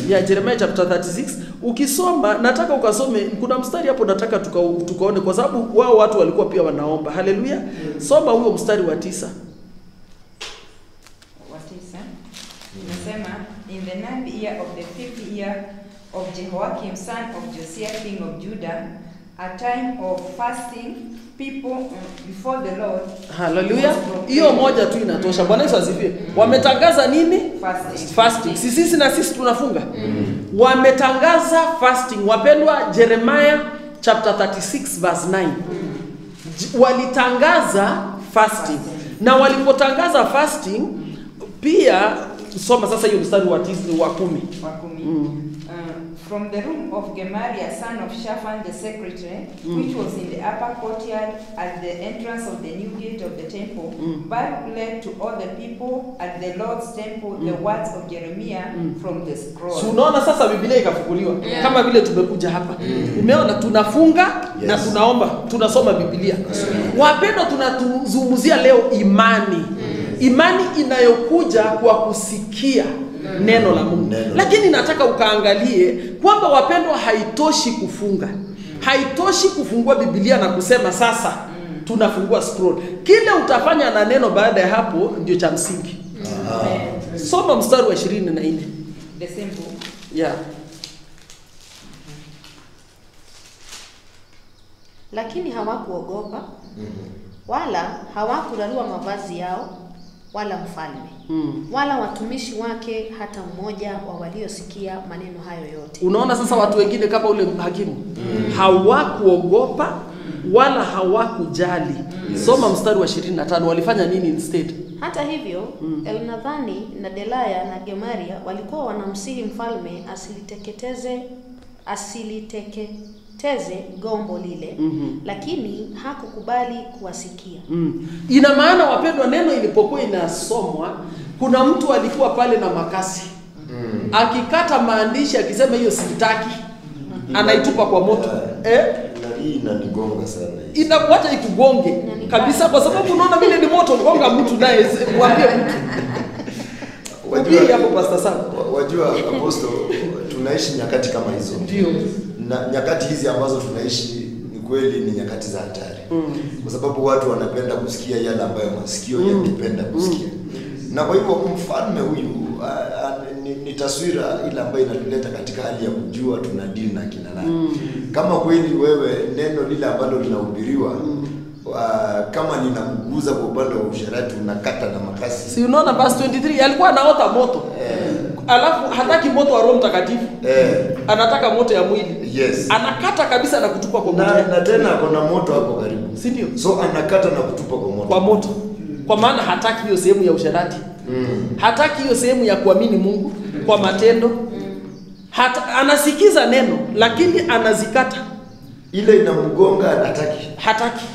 Ya Jeremiah chapter 36, ukisoma nataka ukasome, kuna mstari hapo nataka tukaone kwa sababu wao watu walikuwa pia wanaomba. Haleluya. Soma huo mstari wa 9. Inasema, in the 9th year of the 5th year of Jehoiakim son of Josiah king of Judah, a time of fasting, people before the Lord. Haleluya. Hiyo moja tu inatosha. Bwana Yesu asifiwe. Wametangaza nini? Fasting. Sisi na sisi tunafunga. Wametangaza fasting. Wapendwa, Jeremiah chapter 36 verse 9. Walitangaza fasting. Na walipotangaza fasting pia soma sasa hiyo mstari wa 10. From the room of Gemariah son of Shaphan the secretary, which was in the upper courtyard at the entrance of the new gate of the temple, Baruch led to all the people at the Lord's temple the words of Jeremiah from the scroll. So unaona sasa Biblia ikafukuliwa kama vile tumekuja hapa. Umeona tunafunga na tunaomba, tunasoma Biblia. Wapendwa, tunazungumzia leo imani. Imani inayokuja kwa kusikia neno la Mungu. Lakini nataka ukaangalie kwamba wapendwa, haitoshi kufunga. Haitoshi kufungua Biblia na kusema sasa tunafungua scroll. Kile utafanya na neno baada ya hapo ndio cha msingi. Soma mstari wa 24. The same book. Yeah. Lakini hawakuogopa wala hawakurarua mavazi yao, wala mfalme wala watumishi wake, hata mmoja wa waliosikia maneno hayo yote. Unaona sasa watu wengine kama ule hakimu hawakuogopa wala hawakujali. Soma mstari wa 25. Walifanya nini instead? Hata hivyo Elnathani na Delaya na Gemaria walikuwa wanamsihi mfalme asiliteketeze gombo lile, lakini hakukubali kuwasikia. Ina maana wapendwa, neno ilipokuwa inasomwa, kuna mtu alikuwa pale na makasi. Akikata maandishi akisema hiyo sitaki, anaitupa kwa moto. Na hii inanigonga sana. Inakuacha ikugonge kabisa, kwa sababu unaona vile ni moto gonga mtu naye mwambie mtu. Wajua hapo pastor sana. Wajua apostle, tunaishi nyakati kama hizo. Ndio. Na nyakati hizi ambazo tunaishi ni kweli ni nyakati za hatari. Kwa sababu watu wanapenda kusikia yale ambayo masikio yanapenda kusikia. Na kwa hivyo mfalme huyu ni taswira ile ambayo inatuleta katika hali ya kujua tunadili na kina nani. Kama kweli wewe neno lile ambalo linahubiriwa kama linakuguza kwa upande wa usharati, unakata na makasi. Si unaona verse 23 alikuwa anaota moto. Alafu hataki moto wa Roho Mtakatifu. Anataka moto ya mwili. Yes. Anakata kabisa na kutupa kwa moto. Na tena kuna moto hapo karibu. Si ndio? So anakata na kutupa kwa moto. Kwa moto. Kwa maana hataki hiyo sehemu ya usharati. Hataki hiyo sehemu ya kuamini Mungu kwa matendo. Anasikiza neno lakini anazikata. Ile inamgonga hataki. Hataki.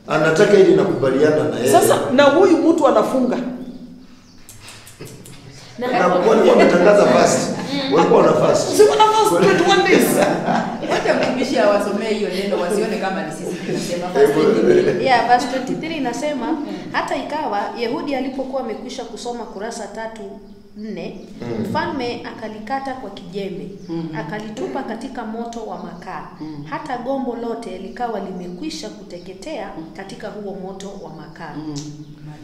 Anataka ili nakubaliana na yeye. Sasa na huyu mtu anafunga. Na walikuwa wametangaza fast. Walikuwa wana fast. Si wana fast 21 days. Hata mtumishi awasomee hiyo neno wasione kama ni sisi tunasema fast. Yeah, verse 23 inasema hata ikawa Yehudi alipokuwa amekwisha kusoma kurasa 3 4, mfalme akalikata kwa kijembe, akalitupa katika moto wa makaa, hata gombo lote likawa limekwisha kuteketea katika huo moto wa makaa.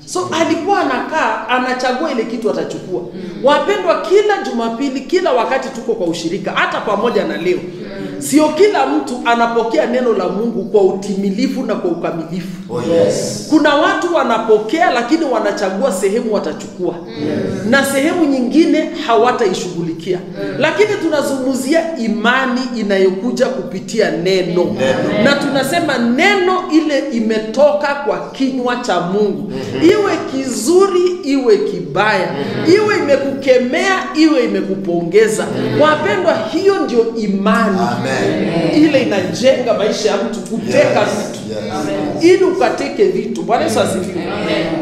So alikuwa anakaa anachagua ile kitu atachukua. Wapendwa, kila Jumapili, kila wakati tuko kwa ushirika, hata pamoja na leo. Sio kila mtu anapokea neno la Mungu kwa utimilifu na kwa ukamilifu. Oh yes. Kuna watu wanapokea lakini wanachagua sehemu watachukua. Na sehemu nyingine hawataishughulikia. Lakini tunazungumzia imani inayokuja kupitia neno. Na tunasema neno ile imetoka kwa kinywa cha Mungu. Iwe kizuri, iwe kibaya, iwe imekukemea, iwe imekupongeza. Wapendwa, hiyo ndio imani. Amen. Ile inajenga maisha ya mtu kuteka vitu. Ili ukateke vitu. Bwana Yesu asifiwe.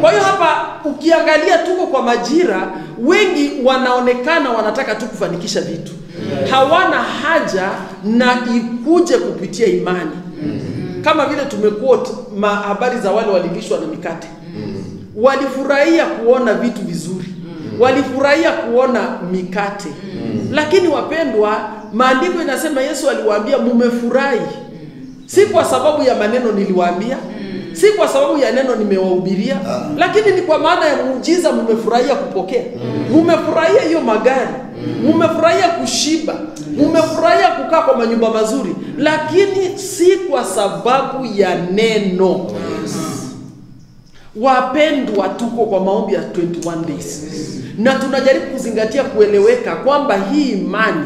Kwa hiyo hapa ukiangalia tuko kwa majira, wengi wanaonekana wanataka tu kufanikisha vitu. Hawana haja na ikuje kupitia imani. Kama vile tumequote habari za wale walilishwa na mikate. Walifurahia kuona vitu vizuri. Walifurahia kuona mikate. Lakini wapendwa, maandiko inasema Yesu aliwaambia mumefurahi. Si kwa sababu ya maneno niliwaambia, si kwa sababu ya neno nimewahubiria, lakini ni kwa maana ya muujiza mumefurahia kupokea. Mumefurahia hiyo magari, mumefurahia kushiba, mumefurahia kukaa kwa manyumba mazuri, lakini si kwa sababu ya neno. Wapendwa, tuko kwa maombi ya 21 days. Na tunajaribu kuzingatia kueleweka kwamba hii imani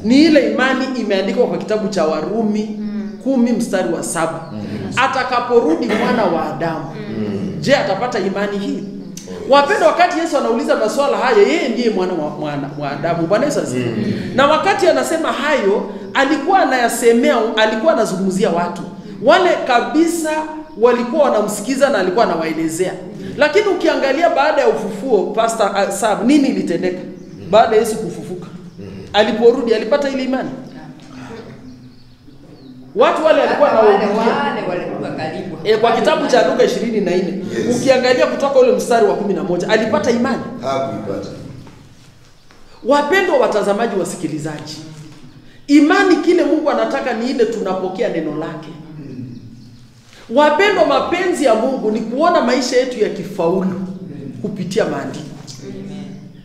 ni ile imani imeandikwa kwa kitabu cha Warumi 10 mstari wa 7. Atakaporudi mwana wa Adamu, je, atapata imani hii? Wapendwa, wakati Yesu anauliza maswala haya, yeye ndiye mwana wa Adamu. Bwana Yesu asifiwe. Na wakati anasema hayo, alikuwa anayasemea, alikuwa anazungumzia watu wale kabisa walikuwa wanamsikiza na alikuwa anawaelezea. Lakini ukiangalia baada ya ufufuo, Pastor Sam, nini ilitendeka baada ya Yesu kufufuka? Aliporudi alipata ile imani? Watu wale walikuwa na wale walikuwa karibu. Kwa kitabu cha Luka 24, ukiangalia kutoka ule mstari wa 11, alipata imani? Hakupata. Wapendwa watazamaji, wasikilizaji, imani kile Mungu anataka ni ile tunapokea neno lake. Wapendwa, mapenzi ya Mungu ni kuona maisha yetu ya kifaulu kupitia maandiko.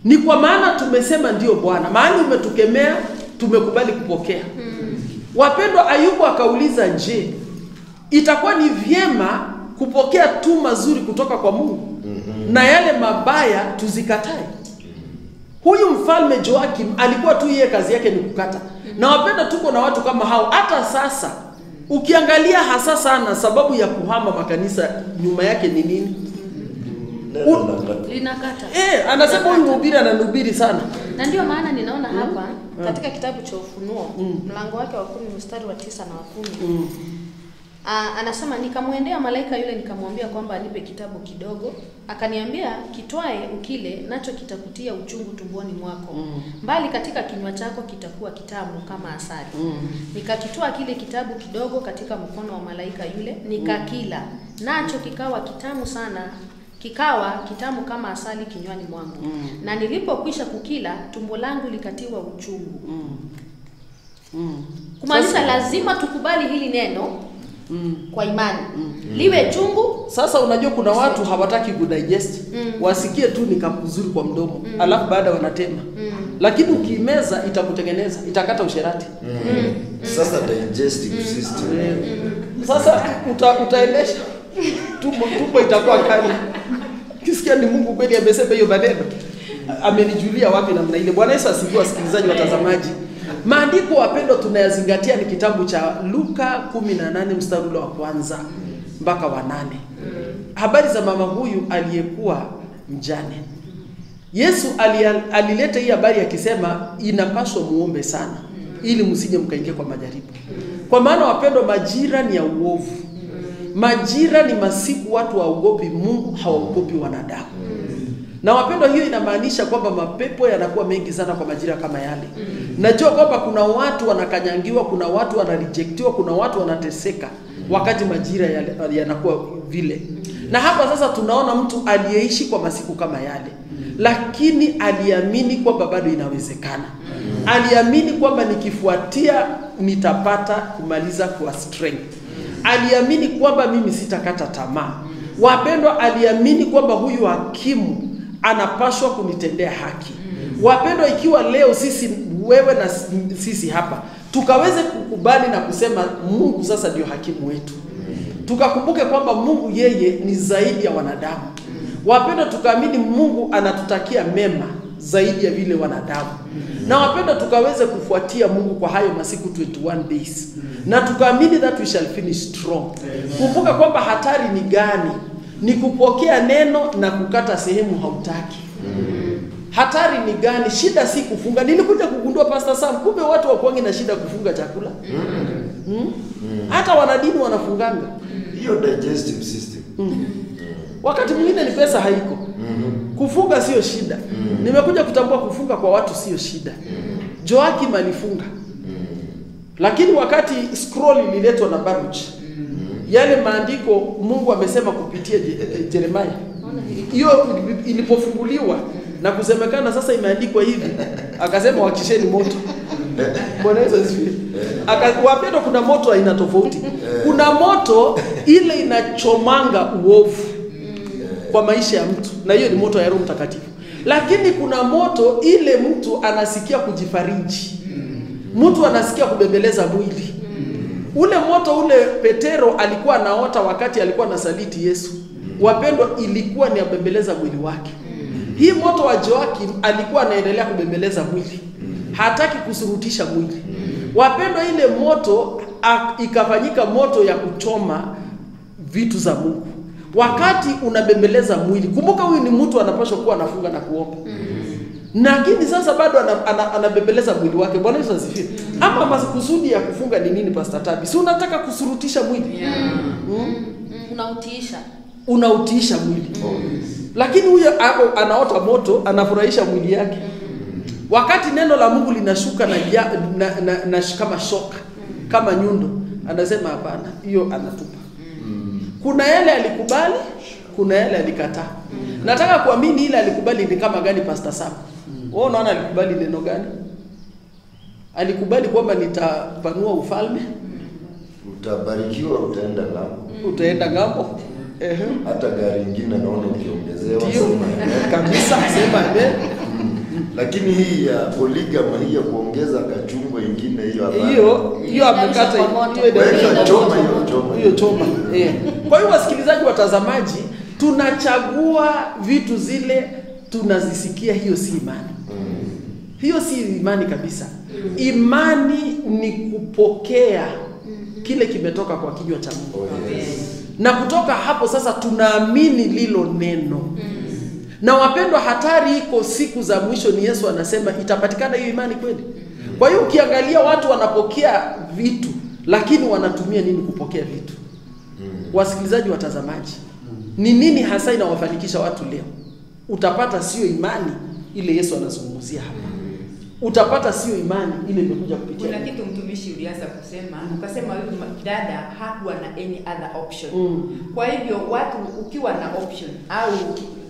Ni kwa maana tumesema ndio Bwana, maana umetukemea, tumekubali kupokea. Wapendwa, Ayubu akauliza, je, itakuwa ni vyema kupokea tu mazuri kutoka kwa Mungu na yale mabaya tuzikatae? Huyu mfalme Joakim alikuwa tu yeye kazi yake ni kukata. Na wapendwa, tuko na watu kama hao hata sasa. Ukiangalia hasa sana sababu ya kuhama makanisa nyuma yake ni nini? Linakata. Anasema huyu mhubiri ananihubiri sana. Na ndio maana ninaona hapa katika kitabu cha Ufunuo mlango wake wa 10 mstari wa 9 na wa 10. Anasema, nikamwendea malaika yule nikamwambia kwamba anipe kitabu kidogo, akaniambia, kitwae ukile, nacho kitakutia uchungu tumboni mwako. Mbali katika kinywa chako kitakuwa kitamu kama asali. Nikakitoa kile kitabu kidogo katika mkono wa malaika yule, nikakila, nacho kikawa kitamu sana, kikawa kitamu kama asali kinywani mwangu. Na nilipokwisha kukila, tumbo langu likatiwa uchungu. Kumaanisha lazima tukubali hili neno kwa imani. Liwe chungu. Sasa unajua kuna watu hawataki kudigest. Wasikie tu ni kuzuri kwa mdomo, alafu baada wanatema. Lakini ukimeza itakutengeneza, itakata usherati. Sasa digestive system. Sasa utaendesha tumbo itakuwa kali. Kisikia ni Mungu kweli amesema hiyo maneno. Amenijulia wapi namna ile. Bwana Yesu asifiwe, wasikilizaji watazamaji. Maandiko wapendwa tunayazingatia ni kitabu cha Luka 18 mstari wa 1 mpaka wa 8. Habari za mama huyu aliyekuwa mjane. Yesu alileta hii habari akisema inapaswa muombe sana ili msije mkaingia kwa majaribu. Kwa maana wapendwa, majira ni ya uovu. Majira ni masiku watu hawaogopi Mungu, hawaogopi wanadamu. Na wapendwa, hiyo inamaanisha kwamba mapepo yanakuwa mengi sana kwa majira kama yale. Najua kwamba kuna watu wanakanyangiwa, kuna watu wanarejectiwa, kuna watu wanateseka wakati majira yanakuwa vile. Na hapa sasa tunaona mtu aliyeishi kwa masiku kama yale, lakini aliamini kwamba bado inawezekana. Aliamini kwamba nikifuatia nitapata kumaliza kwa strength. Aliamini kwamba mimi sitakata tamaa. Wapendwa, aliamini kwamba huyu hakimu anapaswa kunitendea haki. Wapendwa, ikiwa leo sisi, wewe na sisi hapa, tukaweze kukubali na kusema Mungu sasa ndio hakimu wetu. Tukakumbuke kwamba Mungu yeye ni zaidi ya wanadamu. Wapendwa, tukaamini Mungu anatutakia mema zaidi ya vile wanadamu. Na wapendwa, tukaweze kufuatia Mungu kwa hayo masiku 21 days. Na tukaamini that we shall finish strong. Kumbuka kwamba hatari ni gani? Ni kupokea neno na kukata sehemu hautaki. Hatari ni gani? Shida si kufunga. Nilikuja kugundua Pastor Sam, kumbe watu wakuangi na shida kufunga chakula. Hata wanadini wanafunganga. Hiyo digestive system. Wakati mwingine ni pesa haiko. Kufunga sio shida. Nimekuja kutambua kufunga kwa watu sio shida. Joakim alifunga. Lakini wakati scroll ililetwa na Baruch, yale maandiko Mungu amesema kupitia Jeremiah, hiyo ilipofunguliwa na kusemekana sasa imeandikwa hivi, akasema wakisheni moto. Bwana Yesu asifiwe. Akawapenda kuna moto aina tofauti. Kuna moto ile inachomanga uovu kwa maisha ya mtu, na hiyo ni moto ya Roho Mtakatifu. Lakini kuna moto ile mtu anasikia kujifariji. Mtu anasikia kubembeleza mwili. Ule moto ule Petero alikuwa anaota wakati alikuwa anasaliti Yesu. Wapendwa, ilikuwa ni abembeleza mwili wake. Hii moto wa Joakim alikuwa anaendelea kubembeleza mwili. Hataki kusurutisha mwili. Wapendwa, ile moto ikafanyika moto ya kuchoma vitu za Mungu. Wakati unabembeleza mwili, kumbuka huyu ni mtu anapaswa kuwa anafunga na kuomba. Lakini sasa bado anabembeleza mwili wake. Bwana Yesu asifiwe. Ama makusudi ya kufunga ni nini, Pastor Tabi? Si unataka kusurutisha mwili? Unautiisha mwili. Lakini huyo anaota moto, anafurahisha mwili yake. Wakati neno la Mungu linashuka na kama shoka, kama nyundo, anasema hapana, hiyo anatupa. Kuna yale alikubali, kuna yale alikataa. Nataka kuamini ile alikubali ni kama gani, Pastor Sam? Wewe unaona alikubali neno gani? Alikubali kwamba nitapanua ufalme. Utabarikiwa, utaenda ngambo. Utaenda ngambo. Hata gari nyingine naona ukiongezewa. Ndio. Kabisa, sema amen. Lakini hii ya polygamy, hii ya kuongeza kachumba ingine, hiyo hapana. Hiyo amekata hiyo choma. Kwa hiyo wasikilizaji, watazamaji, tunachagua vitu zile tunazisikia, hiyo si imani. Hiyo si imani kabisa. Imani ni kupokea kile kimetoka kwa kinywa cha Mungu. Na kutoka hapo sasa tunaamini lilo neno. Na wapendwa, hatari iko siku za mwisho, ni Yesu anasema itapatikana hiyo imani kweli. Kwa hiyo ukiangalia watu wanapokea vitu, lakini wanatumia nini kupokea vitu? Wasikilizaji, watazamaji, ni nini hasa inawafanikisha watu leo? Utapata sio imani ile Yesu anazungumzia hapa. Utapata sio imani ile imekuja kupitia. Kuna kitu mtumishi ulianza kusema, ukasema huyu dada hakuwa na any other option. Kwa hivyo watu ukiwa na option au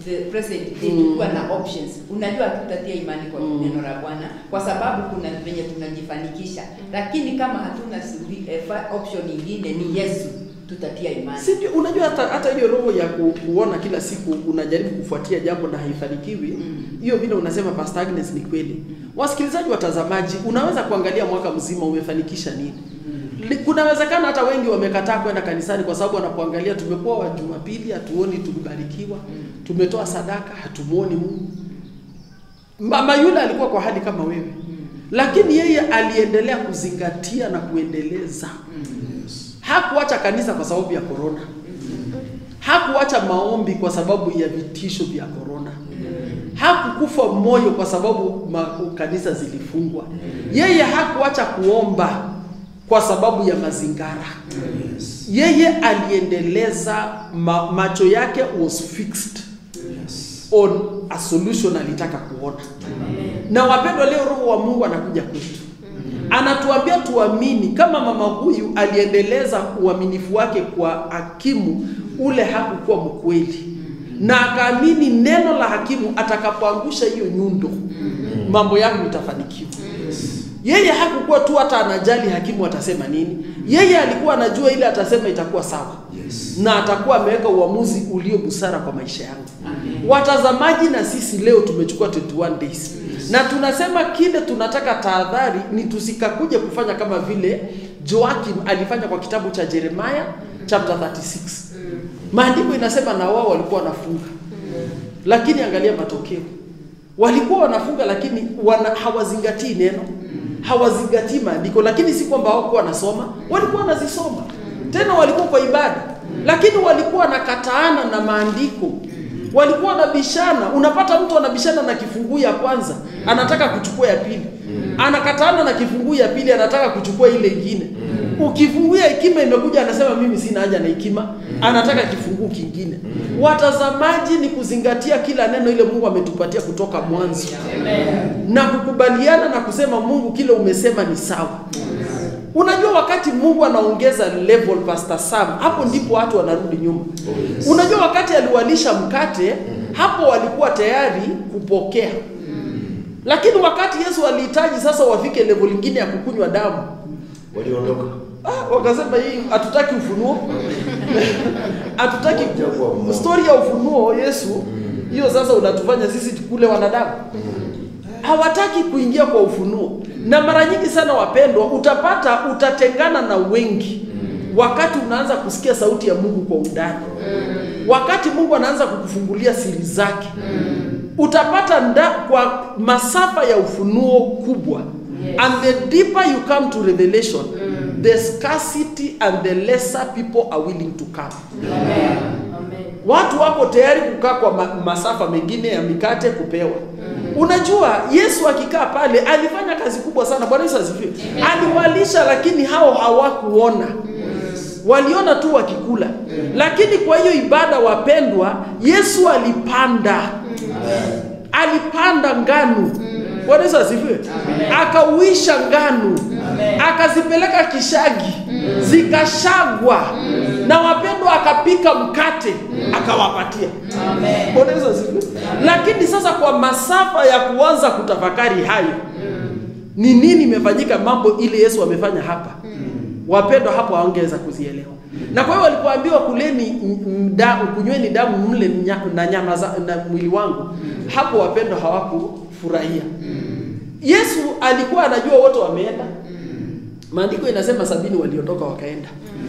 the present day ukiwa na options, unajua tutatia imani kwa neno la Bwana, kwa sababu kuna venye tunajifanikisha. Lakini kama hatuna option nyingine ni Yesu, tutatia imani. Si unajua hata hiyo roho ya kuona kila siku unajaribu kufuatia jambo na haifanikiwi. Hiyo vile unasema Pastor Agnes ni kweli. Wasikilizaji, watazamaji, unaweza kuangalia mwaka mzima umefanikisha nini? Kunawezekana hata wengi wamekataa kwenda kanisani kwa sababu wanapoangalia tumekuwa wa Jumapili hatuoni tumebarikiwa, tumetoa sadaka hatumuoni Mungu. Mama yule alikuwa kwa hali kama wewe. Lakini yeye aliendelea kuzingatia na kuendeleza. Hakuacha kanisa kwa sababu ya corona. Hakuacha maombi kwa sababu ya vitisho vya corona. Hakukufa moyo kwa sababu kanisa zilifungwa. Yeye hakuacha kuomba kwa sababu ya mazingara. Yeye aliendeleza, macho yake was fixed on a solution alitaka kuona. Na wapendwa, leo roho wa Mungu anakuja kwetu. Anatuambia tuamini kama mama huyu aliendeleza uaminifu wake kwa hakimu ule hakukuwa mkweli. Na akaamini neno la hakimu, atakapoangusha hiyo nyundo mambo yangu itafanikiwa. Yeye hakukuwa tu hata anajali hakimu atasema nini. Yeye alikuwa anajua ile atasema itakuwa sawa. Na atakuwa ameweka uamuzi ulio busara kwa maisha yangu. Watazamaji, na sisi leo tumechukua 21 days. Na tunasema kile tunataka tahadhari ni tusikakuje kufanya kama vile Joakim alifanya kwa kitabu cha Jeremiah chapter 36. Maandiko inasema na wao walikuwa wanafunga. Lakini angalia matokeo. Walikuwa wanafunga lakini hawazingatii neno. Hawazingatii maandiko, lakini si kwamba hawakuwa wanasoma, walikuwa wanazisoma. Tena walikuwa kwa ibada, lakini walikuwa nakataana na maandiko. Walikuwa wanabishana. Unapata mtu anabishana na kifunguu ya kwanza, anataka kuchukua ya pili. Anakataana na kifunguu ya pili, anataka kuchukua ile nyingine. Ukifunguia hekima imekuja, anasema mimi sina haja na hekima, anataka kifunguu kingine. Watazamaji, ni kuzingatia kila neno ile Mungu ametupatia kutoka mwanzo. Na kukubaliana na kusema Mungu kile umesema ni sawa. Unajua wakati Mungu anaongeza level Pastor Sam, hapo ndipo watu wanarudi nyuma. Unajua wakati aliwalisha mkate, hapo walikuwa tayari kupokea. Lakini wakati Yesu alihitaji sasa wafike level nyingine ya kukunywa damu, waliondoka. Wakasema hii hatutaki ufunuo. Hatutaki story ya ufunuo Yesu. Hiyo sasa unatufanya sisi tukule wanadamu. Hawataki kuingia kwa ufunuo. Na mara nyingi sana wapendwa, utatengana na wengi wakati unaanza kusikia sauti ya Mungu kwa undani. Wakati Mungu anaanza kukufungulia siri zake. Utapata kwa masafa ya ufunuo kubwa. And the deeper you come to revelation, the scarcity and the lesser people are willing to come. Watu wako tayari kukaa kwa masafa mengine ya mikate kupewa. Unajua Yesu akikaa pale alifanya kazi kubwa sana. Bwana Yesu asifiwe. Aliwalisha lakini hao hawakuona. Waliona tu wakikula. Lakini kwa hiyo ibada wapendwa, Yesu alipanda. Alipanda ngano. Bwana Yesu asifiwe. Akauisha ngano. Akazipeleka kishagi. Zikashagwa. Na wapendwa akapika mkate akawapatia. Bwana Yesu asifiwe. Lakini sasa kwa masafa ya kuanza kutafakari hayo, ni nini imefanyika, mambo ile Yesu amefanya hapa, wapendwa hapo haongeza kuzielewa. Na kwa hiyo walipoambiwa kunyweni damu mle na nyama na mwili wangu, hapo wapendwa hawakufurahia. Yesu alikuwa anajua wote wameenda. Maandiko inasema 70 waliondoka wakaenda.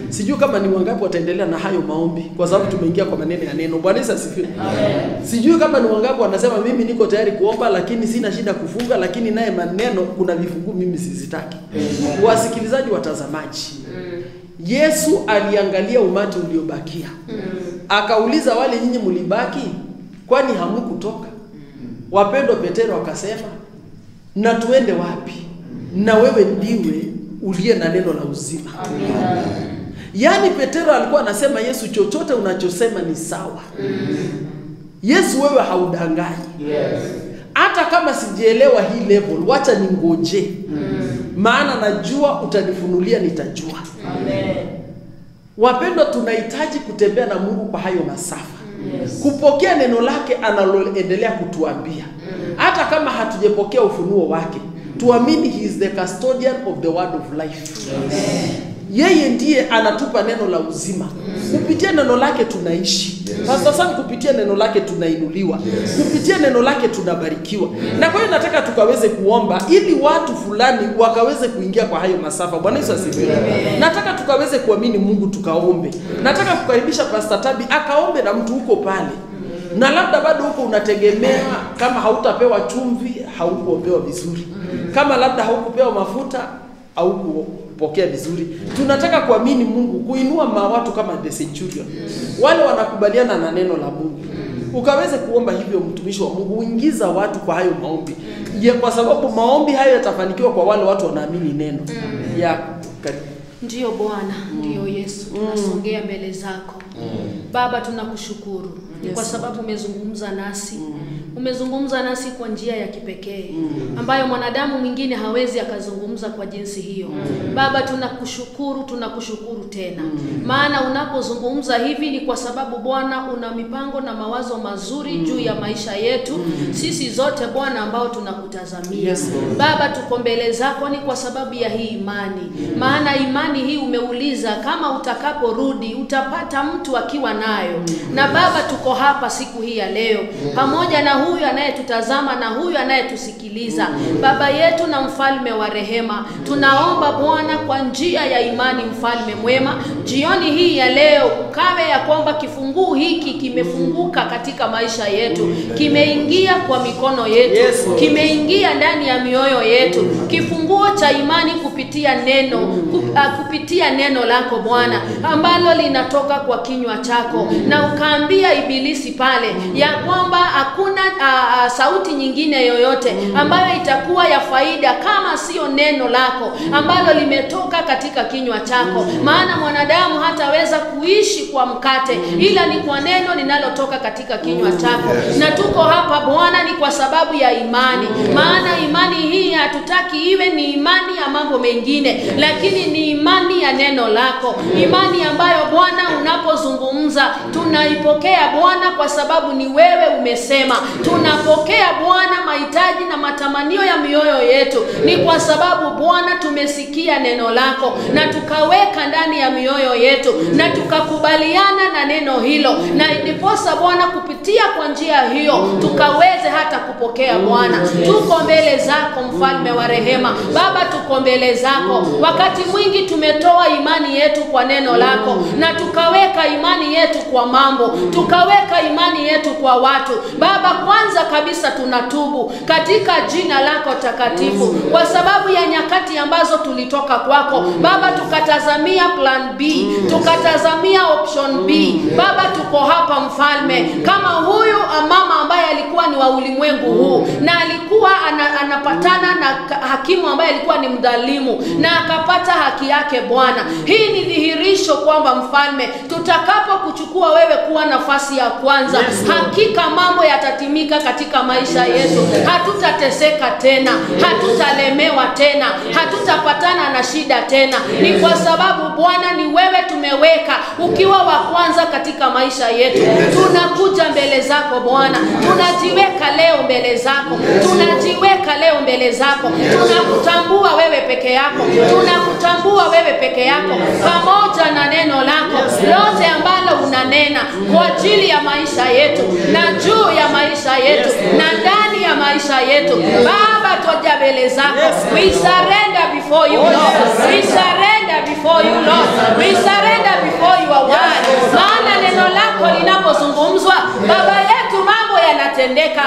Sijui kama ni wangapi wataendelea na hayo maombi, kwa sababu tumeingia kwa maneno ya neno. Bwana Yesu asifiwe. Sijui kama ni wangapi wanasema mimi niko tayari kuomba lakini sina shida kufunga, lakini naye maneno kuna vifungu mimi sizitaki. Wasikilizaji, watazamaji, Yesu aliangalia umati uliobakia. Akauliza wale nyinyi mlibaki, kwani hamkutoka? Wapendwa, Petero akasema, na tuende wapi? Na wewe ndiwe uliye na neno la uzima. Yaani Petero alikuwa anasema Yesu, chochote unachosema ni sawa. Yesu, wewe haudanganyi. Hata kama sijielewa hii level, wacha ningoje. Maana najua utanifunulia, nitajua. Wapendwa, tunahitaji kutembea na Mungu kwa hayo masafa. Kupokea neno lake analoendelea kutuambia. Hata kama hatujepokea ufunuo wake, tuamini he is the custodian of the word of life. Yeye ndiye anatupa neno la uzima. Kupitia neno lake tunaishi. Pastor Sam, kupitia neno lake tunainuliwa. Kupitia neno lake tunabarikiwa. Na kwa hiyo nataka tukaweze kuomba ili watu fulani wakaweze kuingia kwa hayo masafa. Bwana Yesu asifiwe. Nataka tukaweze kuamini Mungu, tukaombe. Nataka kukaribisha Pastor Tabi akaombe na mtu huko pale. Na labda bado huko unategemea, kama hautapewa chumvi, haukuombewa vizuri. Kama labda haukupewa mafuta, haukupokea vizuri. Tunataka kuamini Mungu, kuinua watu kama the centurion. Wale wanakubaliana na neno la Mungu. Ukaweze kuomba hivyo, mtumishi wa Mungu, uingiza watu kwa hayo maombi. Kwa sababu maombi hayo yatafanikiwa kwa wale watu wanaamini neno. Ndiyo Bwana, ndiyo Yesu, tunasongea mbele zako. Baba, tunakushukuru kwa sababu umezungumza nasi. Umezungumza nasi kwa njia ya kipekee ambayo mwanadamu mwingine hawezi akazungumza kwa jinsi hiyo. Baba, tunakushukuru tena. Maana unapozungumza hivi ni kwa sababu Bwana una mipango na mawazo mazuri juu ya maisha yetu. Sisi zote Bwana ambao tunakutazamia. Baba, tuko mbele zako ni kwa sababu ya hii imani. Maana imani hii umeuliza kama utakaporudi utapata mtu akiwa nayo. Na Baba, tuko hapa siku hii ya leo pamoja na huyu anayetutazama na huyu anayetusikiliza. Baba yetu na mfalme wa rehema, tunaomba Bwana kwa njia ya imani, mfalme mwema, jioni hii ya leo ukawe ya kwamba kifunguo hiki kimefunguka katika maisha yetu, kimeingia kwa mikono yetu, kimeingia ndani ya mioyo yetu, kifunguo cha imani kupitia neno lako Bwana ambalo linatoka kwa kinywa chako. Na ukaambia ibilisi pale ya kwamba hakuna sauti nyingine yoyote ambayo itakuwa ya faida kama sio neno lako ambalo limetoka katika kinywa chako. Maana mwanadamu hataweza kuishi kwa mkate ila ni kwa neno linalotoka katika kinywa chako. Na tuko hapa Bwana ni kwa sababu ya imani. Maana imani hii hatutaki iwe ni imani ya mambo mengine, lakini ni imani ya neno lako. Imani ambayo Bwana unapozungumza tunaipokea Bwana kwa sababu ni wewe umesema. Tunapokea Bwana mahitaji na matamanio ya mioyo yetu ni kwa sababu Bwana tumesikia neno lako na tukaweka ndani ya mioyo yetu na tukakubaliana na neno hilo, na ndiposa Bwana kupitia kwa njia hiyo tukaweze hata kupokea Bwana. Tuko mbele zako mfalme wa rehema. Baba, tuko mbele zako. Wakati mwingi tumetoa imani yetu kwa neno lako na tukaweka imani yetu kwa mambo, tukaweka imani yetu kwa watu. Baba, kwanza kabisa tunatubu katika jina lako takatifu kwa sababu ya nyakati ambazo tulitoka kwako Baba, tukatazamia plan B, tukatazamia option B. Baba, tuko hapa mfalme kama huyu mama ambaye alikuwa ni wa ulimwengu huu na alikuwa anapatana na hakimu ambaye alikuwa ni mdhalimu na akapata haki yake Bwana. Hii ni dhihirisho kwamba mfalme, tutakapo kuchukua wewe kuwa nafasi ya kwanza, hakika mambo yatatimika katika maisha yetu. Hatutateseka tena, hatutalemewa tena, hatutapatana na shida tena. Ni kwa sababu Bwana ni wewe tumeweka ukiwa wa kwanza katika maisha yetu. Tunakuja mbele zako Bwana, tunajiweka leo mbele zako, tunajiweka leo mbele zako. Tunakutambua wewe peke yako, tunakutambua wewe peke yako pamoja na neno lako lote ambalo unanena kwa ajili ya maisha yetu na juu ya maisha yetu na ndani ya maisha yetu. Baba, twaja mbele zako. We surrender before you Lord. We surrender before you Lord. We surrender before your word. Maana neno lako linapozungumzwa Baba yetu mambo yanatendeka.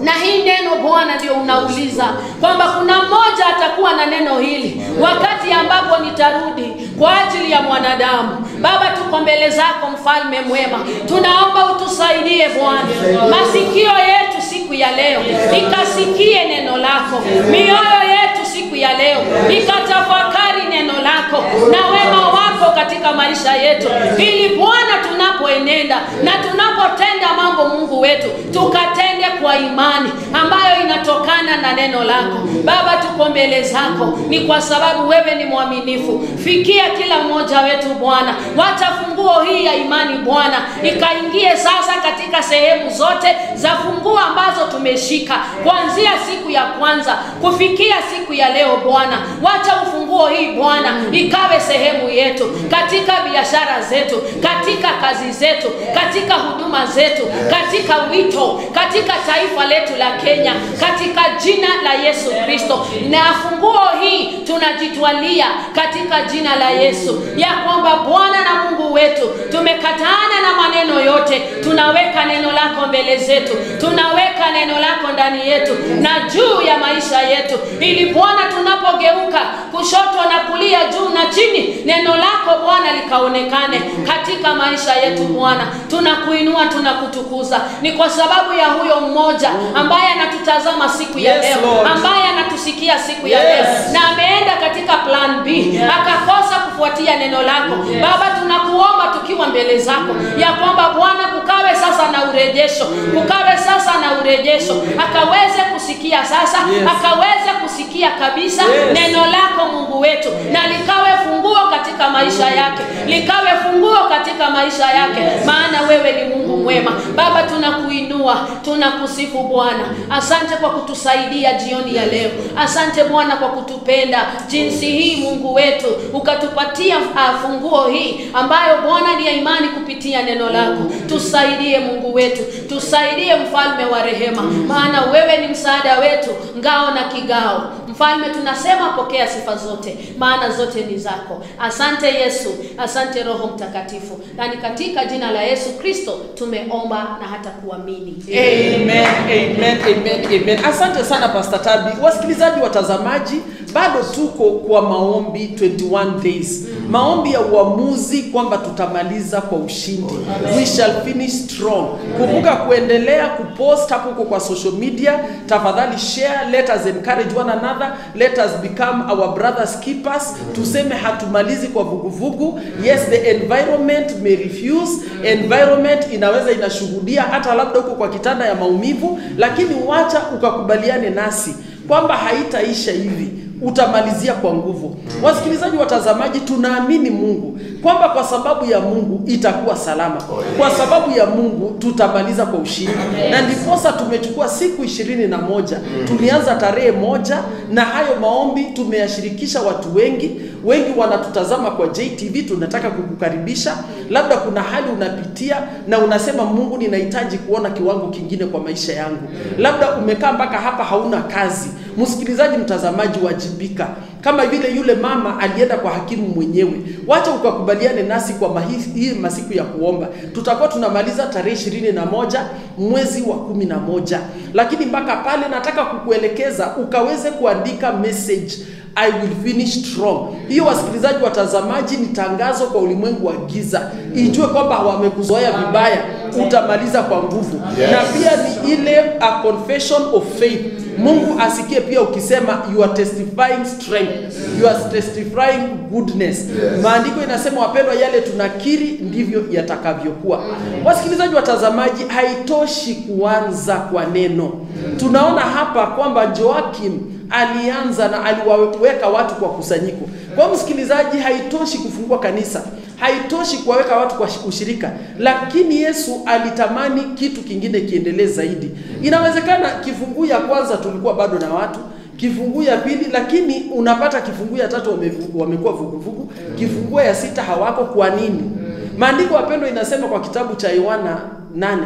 Na hii neno Bwana ndio unauliza kwamba kuna mmoja atakuwa na neno hili wakati ambapo nitarudi kwa ajili ya mwanadamu. Baba, tuko mbele zako mfalme mwema. Tunaomba utusaidie Bwana. Masikio yetu siku ya leo ikasikie neno lako. Mioyo yetu siku ya leo ikatafakari neno lako na wema wako katika maisha yetu. Ili Bwana tunapoenenda na tunapotenda mambo Mungu wetu tukatende kwa imani ambayo inatokana na neno lako. Baba, tuko mbele zako ni kwa sababu wewe ni mwaminifu. Fikia kila mmoja wetu Bwana. Wacha funguo hii ya imani Bwana ikaingie sasa katika sehemu zote za funguo ambazo tumeshika kuanzia siku ya kwanza kufikia siku ya leo Bwana. Wacha ufunguo hii Bwana ikawe sehemu yetu katika biashara zetu, katika kazi zetu, katika huduma zetu, katika wito, katika taifa letu la Kenya, katika jina la Yesu Kristo. Na funguo hii tunajitwalia katika jina la Yesu ya kwamba Bwana na Mungu wetu tumekatana na maneno yote. Tunaweka neno lako mbele zetu, tunaweka neno lako ndani yetu na juu ya maisha yetu, ili Bwana tunapogeuka kushoto na kulia, juu na chini, neno lako Bwana likaonekane katika maisha yetu. Bwana, tunakuinua, tunakutukuza. Ni kwa sababu ya huyo mmoja ambaye anatutazama siku ya leo, ambaye anatusikia siku ya leo na ameenda katika plan B akakosa kufuatia neno lako. Baba, tunakuomba tukiwa mbele zako ya kwamba Bwana kukawe sasa na urejesho, kukawe sasa na mrejesho, akaweze kusikia sasa, akaweze kusikia kabisa neno lako Mungu wetu, na likawe funguo katika maisha yake, likawe funguo katika maisha yake, maana wewe ni Mungu mwema. Baba, tunakuinua, tunakusifu Bwana. Asante kwa kutusaidia jioni ya leo. Asante Bwana kwa kutupenda jinsi hii Mungu wetu, ukatupatia funguo hii ambayo Bwana ni ya imani kupitia neno lako. Tusaidie Mungu wetu, tusaidie mfalme wa rehema, maana wewe ni msaada wetu, ngao na kigao. Mfalme, tunasema pokea sifa zote, maana zote ni zako. Asante Yesu, asante Roho Mtakatifu, na ni katika jina la Yesu Kristo tumeomba na hata kuamini. Amen, amen, amen, amen. Asante sana Pastor Tabi. Wasikilizaji, watazamaji, bado tuko kwa maombi 21 days. Maombi ya uamuzi kwamba tutamaliza kwa ushindi. We shall finish strong. Kumbuka kuendelea kupost hapo kwa social media. Tafadhali share, let us encourage one another. Let us become our brothers keepers. Tuseme hatumalizi kwa vuguvugu. Yes, the environment may refuse. Environment inaweza inashuhudia hata labda huko kwa kitanda ya maumivu, lakini wacha ukakubaliane nasi kwamba haitaisha hivi, utamalizia kwa nguvu. Wasikilizaji, watazamaji, tunaamini Mungu kwamba kwa sababu ya Mungu itakuwa salama. Kwa sababu ya Mungu tutamaliza kwa ushindi. Na ndiposa tumechukua siku 21. Tulianza tarehe 1 na hayo maombi tumeyashirikisha watu wengi. Wengi wanatutazama kwa JTV, tunataka kukukaribisha. Labda kuna hali unapitia na unasema Mungu, ninahitaji kuona kiwango kingine kwa maisha yangu. Labda umekaa mpaka hapa hauna kazi. Msikilizaji, mtazamaji, wajibika. Kama vile yule mama alienda kwa hakimu mwenyewe. Wacha ukakubaliane nasi kwa hii masiku ya kuomba. Tutakuwa tunamaliza tarehe 21 mwezi wa 11. Lakini mpaka pale nataka kukuelekeza ukaweze kuandika message, I will finish strong. Hiyo, wasikilizaji, watazamaji, ni tangazo kwa ulimwengu wa giza. Ijue kwamba wamekuzoea vibaya, utamaliza kwa nguvu. Na pia ni ile a confession of faith. Mungu asikie pia ukisema you are testifying strength, you are testifying goodness. Maandiko inasema, wapendwa, yale tunakiri ndivyo yatakavyokuwa. Wasikilizaji, watazamaji, haitoshi kuanza kwa neno. Tunaona hapa kwamba Joakim alianza na aliwaweka watu kwa kusanyiko. Kwa msikilizaji, haitoshi kufungua kanisa, haitoshi kuwaweka watu kwa ushirika, lakini Yesu alitamani kitu kingine kiendelee zaidi. Inawezekana kifunguu ya kwanza tulikuwa bado na watu, kifunguu ya pili, lakini unapata kifunguu ya tatu wamekuwa vuguvugu, kifunguu ya 6 hawako. Kwa nini? Maandiko, wapendwa, inasema kwa kitabu cha Yohana 8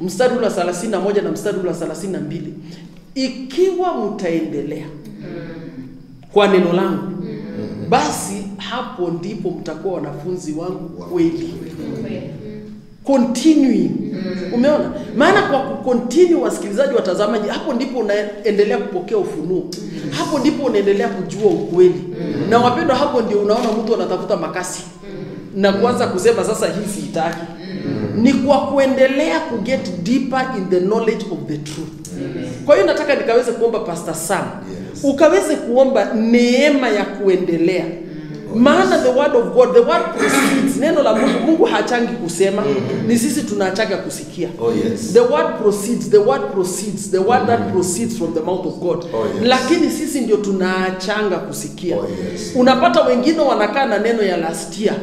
mstari wa 31 na mstari wa 32, ikiwa mtaendelea kwa neno langu, basi hapo ndipo mtakuwa wanafunzi wangu kweli. Continuing. Umeona? Maana kwa kucontinue, wasikilizaji, watazamaji, hapo ndipo unaendelea kupokea ufunuo. Hapo ndipo unaendelea kujua ukweli. Na wapendwa, hapo ndio unaona mtu anatafuta makasi na kuanza kusema sasa hii siitaki. Ni kwa kuendelea ku get deeper in the knowledge of the truth. Kwa hiyo nataka nikaweze kuomba Pastor Sam, ukaweze kuomba neema ya kuendelea. Maana the word of God, the word proceeds. Neno la Mungu, Mungu hachangi kusema, ni sisi tunaachaga kusikia. The word proceeds, the word proceeds, the word that proceeds from the mouth of God. Lakini sisi ndio tunaachanga kusikia. Unapata wengine wanakaa na neno ya last year.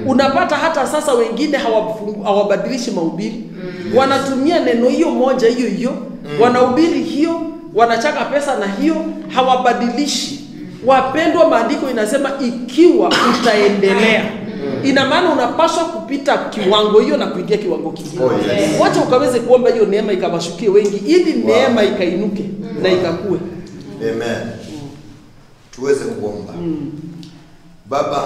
Unapata hata sasa wengine hawabadilishi mahubiri. Wanatumia neno hiyo moja hiyo, wanahubiri hiyo, wanachanga pesa na hiyo, hawabadilishi. Wapendwa, maandiko inasema ikiwa utaendelea. Ina maana unapaswa kupita kiwango hiyo na kuingia kiwango kingine. Wacha ukaweze kuomba hiyo neema ikawashukie wengi, ili neema ikainuke na ikakue. Amen. Tuweze kuomba. Baba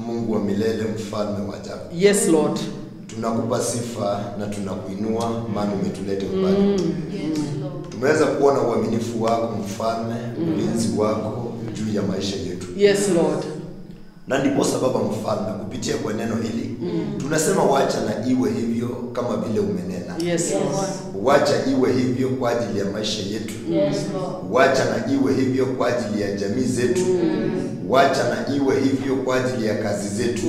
Mungu wa milele, mfalme wa ajabu. Yes Lord. Tunakupa sifa na tunakuinua, maana umetuleta mbali. Tumeweza kuona uaminifu wako mfalme, ulinzi wako juu ya maisha yetu. Yes Lord. Na ndipo sababu mfalme, kupitia kwa neno hili tunasema wacha na iwe hivyo kama vile umenena. Yes Lord. Wacha iwe hivyo kwa ajili ya maisha yetu. Yes Lord. Wacha na iwe hivyo kwa ajili ya jamii zetu. Wacha na iwe hivyo kwa ajili ya kazi zetu.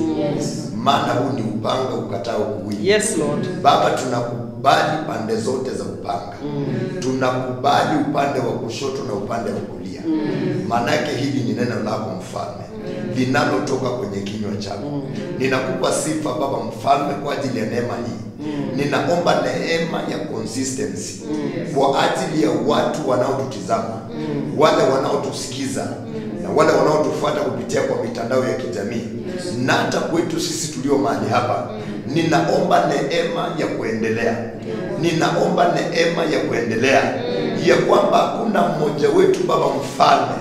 Maana huu ni upanga ukatao kuwili. Yes Lord. Baba, tunakubali pande zote za upanga. upanga. Tunakubali upande wa kushoto na upande wa kulia. Maanake hili ni neno lako mfalme, linalotoka kwenye kinywa chako. Ninakupa sifa Baba mfalme kwa ajili ya neema hii. Ninaomba neema ya consistency kwa ajili ya watu wanaotutizama, wale wanaotusikiza na wale wanaotufuata kupitia kwa mitandao ya kijamii, na hata kwetu sisi tulio mahali hapa. Ninaomba neema ya kuendelea. Ninaomba neema ya kuendelea, ya kwamba hakuna mmoja wetu Baba mfalme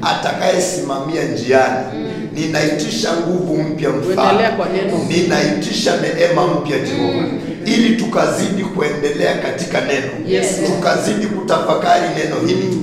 atakayesimamia njiani. Ninaitisha nguvu mpya mfalme, ninaitisha neema mpya Jehova, ili tukazidi kuendelea katika neno. Tukazidi kutafakari neno hili,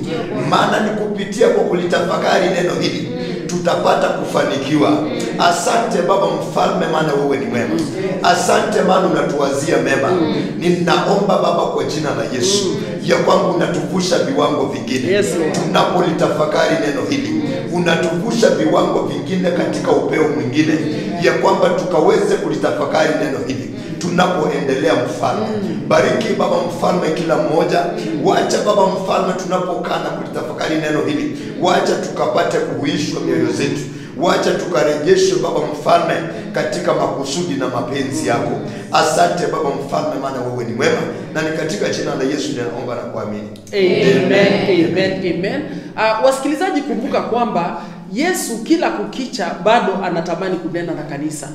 maana ni kupitia kwa kulitafakari neno hili tutapata kufanikiwa. Asante Baba mfalme, maana wewe ni mwema. Asante maana unatuwazia mema. Ninaomba Baba kwa jina la Yesu ya kwamba unatuvusha viwango vingine. Tunapolitafakari neno hili, unatuvusha viwango vingine katika upeo mwingine, ya kwamba tukaweze kulitafakari neno hili tunapoendelea mfalme. Bariki Baba mfalme kila mmoja. Wacha Baba mfalme tunapokaa na kulitafakari neno hili, wacha tukapate kuhuishwa mioyo zetu. Wacha tukarejeshwe Baba mfalme katika makusudi na mapenzi yako. Asante Baba mfalme, maana wewe ni mwema, na ni katika jina la Yesu ninaomba na kuamini. Amen, amen, amen. Wasikilizaji, kumbuka kwamba Yesu kila kukicha bado anatamani kunena na kanisa.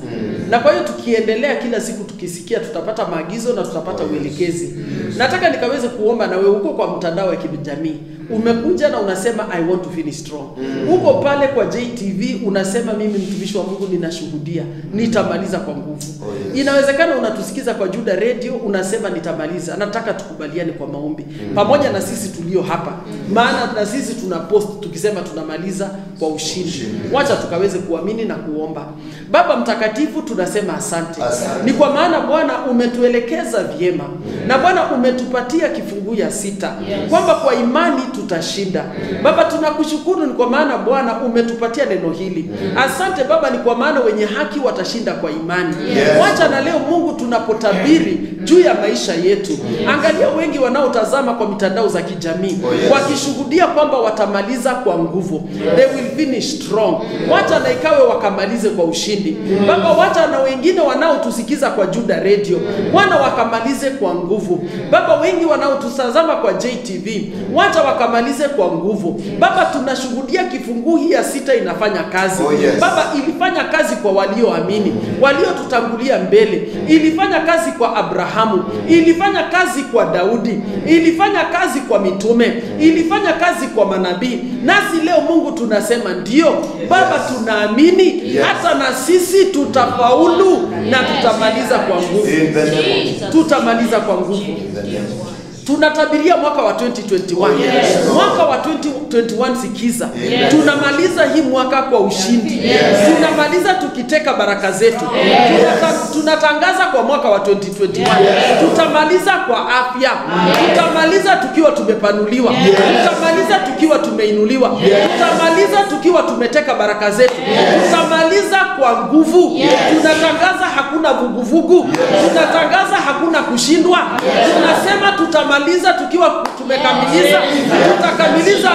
Na kwa hiyo tukiendelea kila siku tukisikia, tutapata maagizo na tutapata uelekezi. Nataka nikaweze kuomba na wewe uko kwa mtandao wa kijamii. Umekuja na unasema I want to finish strong. Uko pale kwa JTV unasema mimi mtumishi wa Mungu ninashuhudia nitamaliza kwa nguvu. Inawezekana unatusikiza kwa Juda Radio unasema nitamaliza. Nataka tukubaliane kwa maombi pamoja na sisi tulio hapa. Maana na sisi tunapost tukisema tunamaliza kwa ushindi. Wacha tukaweze kuamini na kuomba. Baba mtakatifu, tunasema asante. Ni kwa maana Bwana umetuelekeza vyema. Na Bwana umetupatia kifungu ya 6 kwamba kwa imani tutashinda. Baba tunakushukuru ni kwa maana Bwana umetupatia neno hili. Asante Baba, ni kwa maana wenye haki watashinda kwa imani. Wacha na leo Mungu tunapotabiri juu ya maisha yetu. Angalia wengi wanaotazama kwa mitandao za kijamii wakishuhudia kwamba watamaliza kwa nguvu. They will finish strong. Wacha na ikawe wakamalize kwa ushindi. Baba, wacha na wengine wanaotusikiza kwa Juda Radio Bwana wakamalize kwa nguvu. Baba, wengi wanaotutazama kwa JTV wacha wakamalize kwa nguvu. Baba, tunashuhudia kifungu hii ya 6 inafanya kazi. Baba, ilifanya kazi kwa walioamini, waliotutangulia mbele. Ilifanya kazi kwa Abrahamu, ilifanya kazi kwa Daudi, ilifanya kazi kwa mitume, ilifanya kazi kwa manabii. Nasi leo Mungu tunasema ndio Baba, tunaamini hata na sisi tutafaulu na tutamaliza kwa nguvu. Tutamaliza kwa nguvu. Tunatabiria mwaka wa 2021. Mwaka wa 2021 sikiza. Tunamaliza hii mwaka kwa ushindi. Tunamaliza tukiteka baraka zetu. Tunatangaza kwa mwaka wa 2021. Tutamaliza kwa afya. Tutamaliza tukiwa tumepanuliwa. Tutamaliza tukiwa tumeinuliwa. Tutamaliza tukiwa tumeteka baraka zetu. Tutamaliza kwa nguvu. Tunatangaza hakuna vuguvugu. Tunatangaza hakuna kushindwa. Tunasema tutamaliza tukiwa tumekamiliza. Tutakamiliza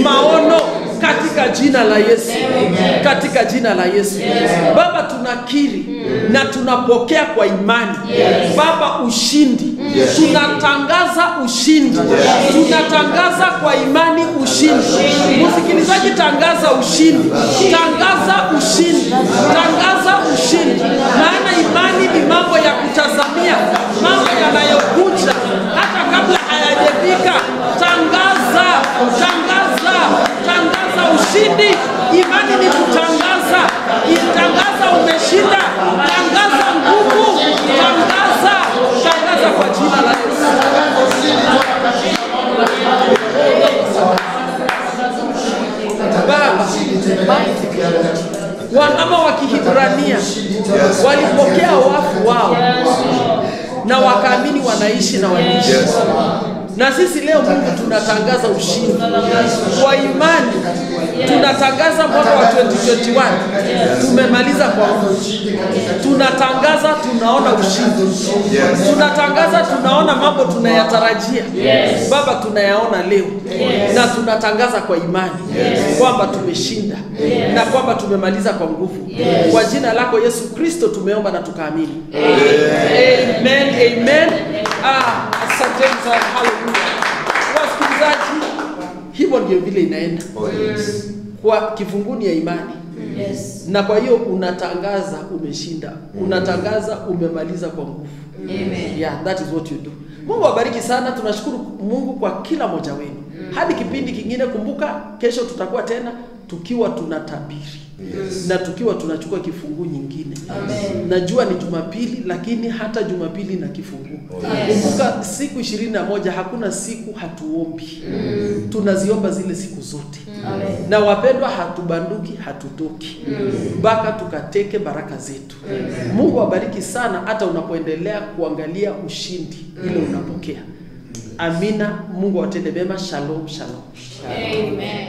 maono katika jina la Yesu. Katika jina la Yesu. Baba, tunakiri na tunapokea kwa imani Baba ushindi. Tunatangaza ushindi. Tunatangaza kwa imani ushindi. Msikilizaji, tangaza ushindi. Tangaza ushindi. Tangaza ushindi. Maana imani ni mambo ya kutazamia, mambo yanayokuja hata kabla hayajafika. Tangaza, tangaza, tangaza ushindi. Imani ni kutangaza. Tangaza umeshinda. Tangaza nguvu. Tangaza, tangaza kwa jina la Yesu. Baba, wamama wa Kihibrania walipokea wafu wao na wakaamini wanaishi na waliishi. Na sisi leo Mungu tunatangaza ushindi kwa imani. Tunatangaza mwaka wa 2021 tumemaliza kwa nguvu. Tunatangaza tunaona ushindi. Tunatangaza tunaona mambo tunayatarajia. Baba, tunayaona leo. Na tunatangaza kwa imani kwamba tumeshinda na kwamba tumemaliza kwa nguvu. Kwa jina lako Yesu Kristo tumeomba na tukaamini. Amen. Amen. Asante sana. Hallelujah. Wasikilizaji, hivyo ndio vile inaenda. Kwa kifunguni ya imani. Na kwa hiyo unatangaza umeshinda. Unatangaza umemaliza kwa nguvu. Yeah, that is what you do. Mungu awabariki sana. Tunashukuru Mungu kwa kila mmoja wenu. Hadi kipindi kingine, kumbuka kesho tutakuwa tena tukiwa tunatabiri. Na tukiwa tunachukua kifungu nyingine. Najua ni Jumapili, lakini hata Jumapili na kifungu. Kumbuka siku 21 hakuna siku hatuombi. Tunaziomba zile siku zote. Na wapendwa, hatubanduki, hatutoki. Mpaka tukateke baraka zetu. Mungu awabariki sana hata unapoendelea kuangalia ushindi ile unapokea. Amina. Mungu awatende mema. Shalom, shalom. Amen.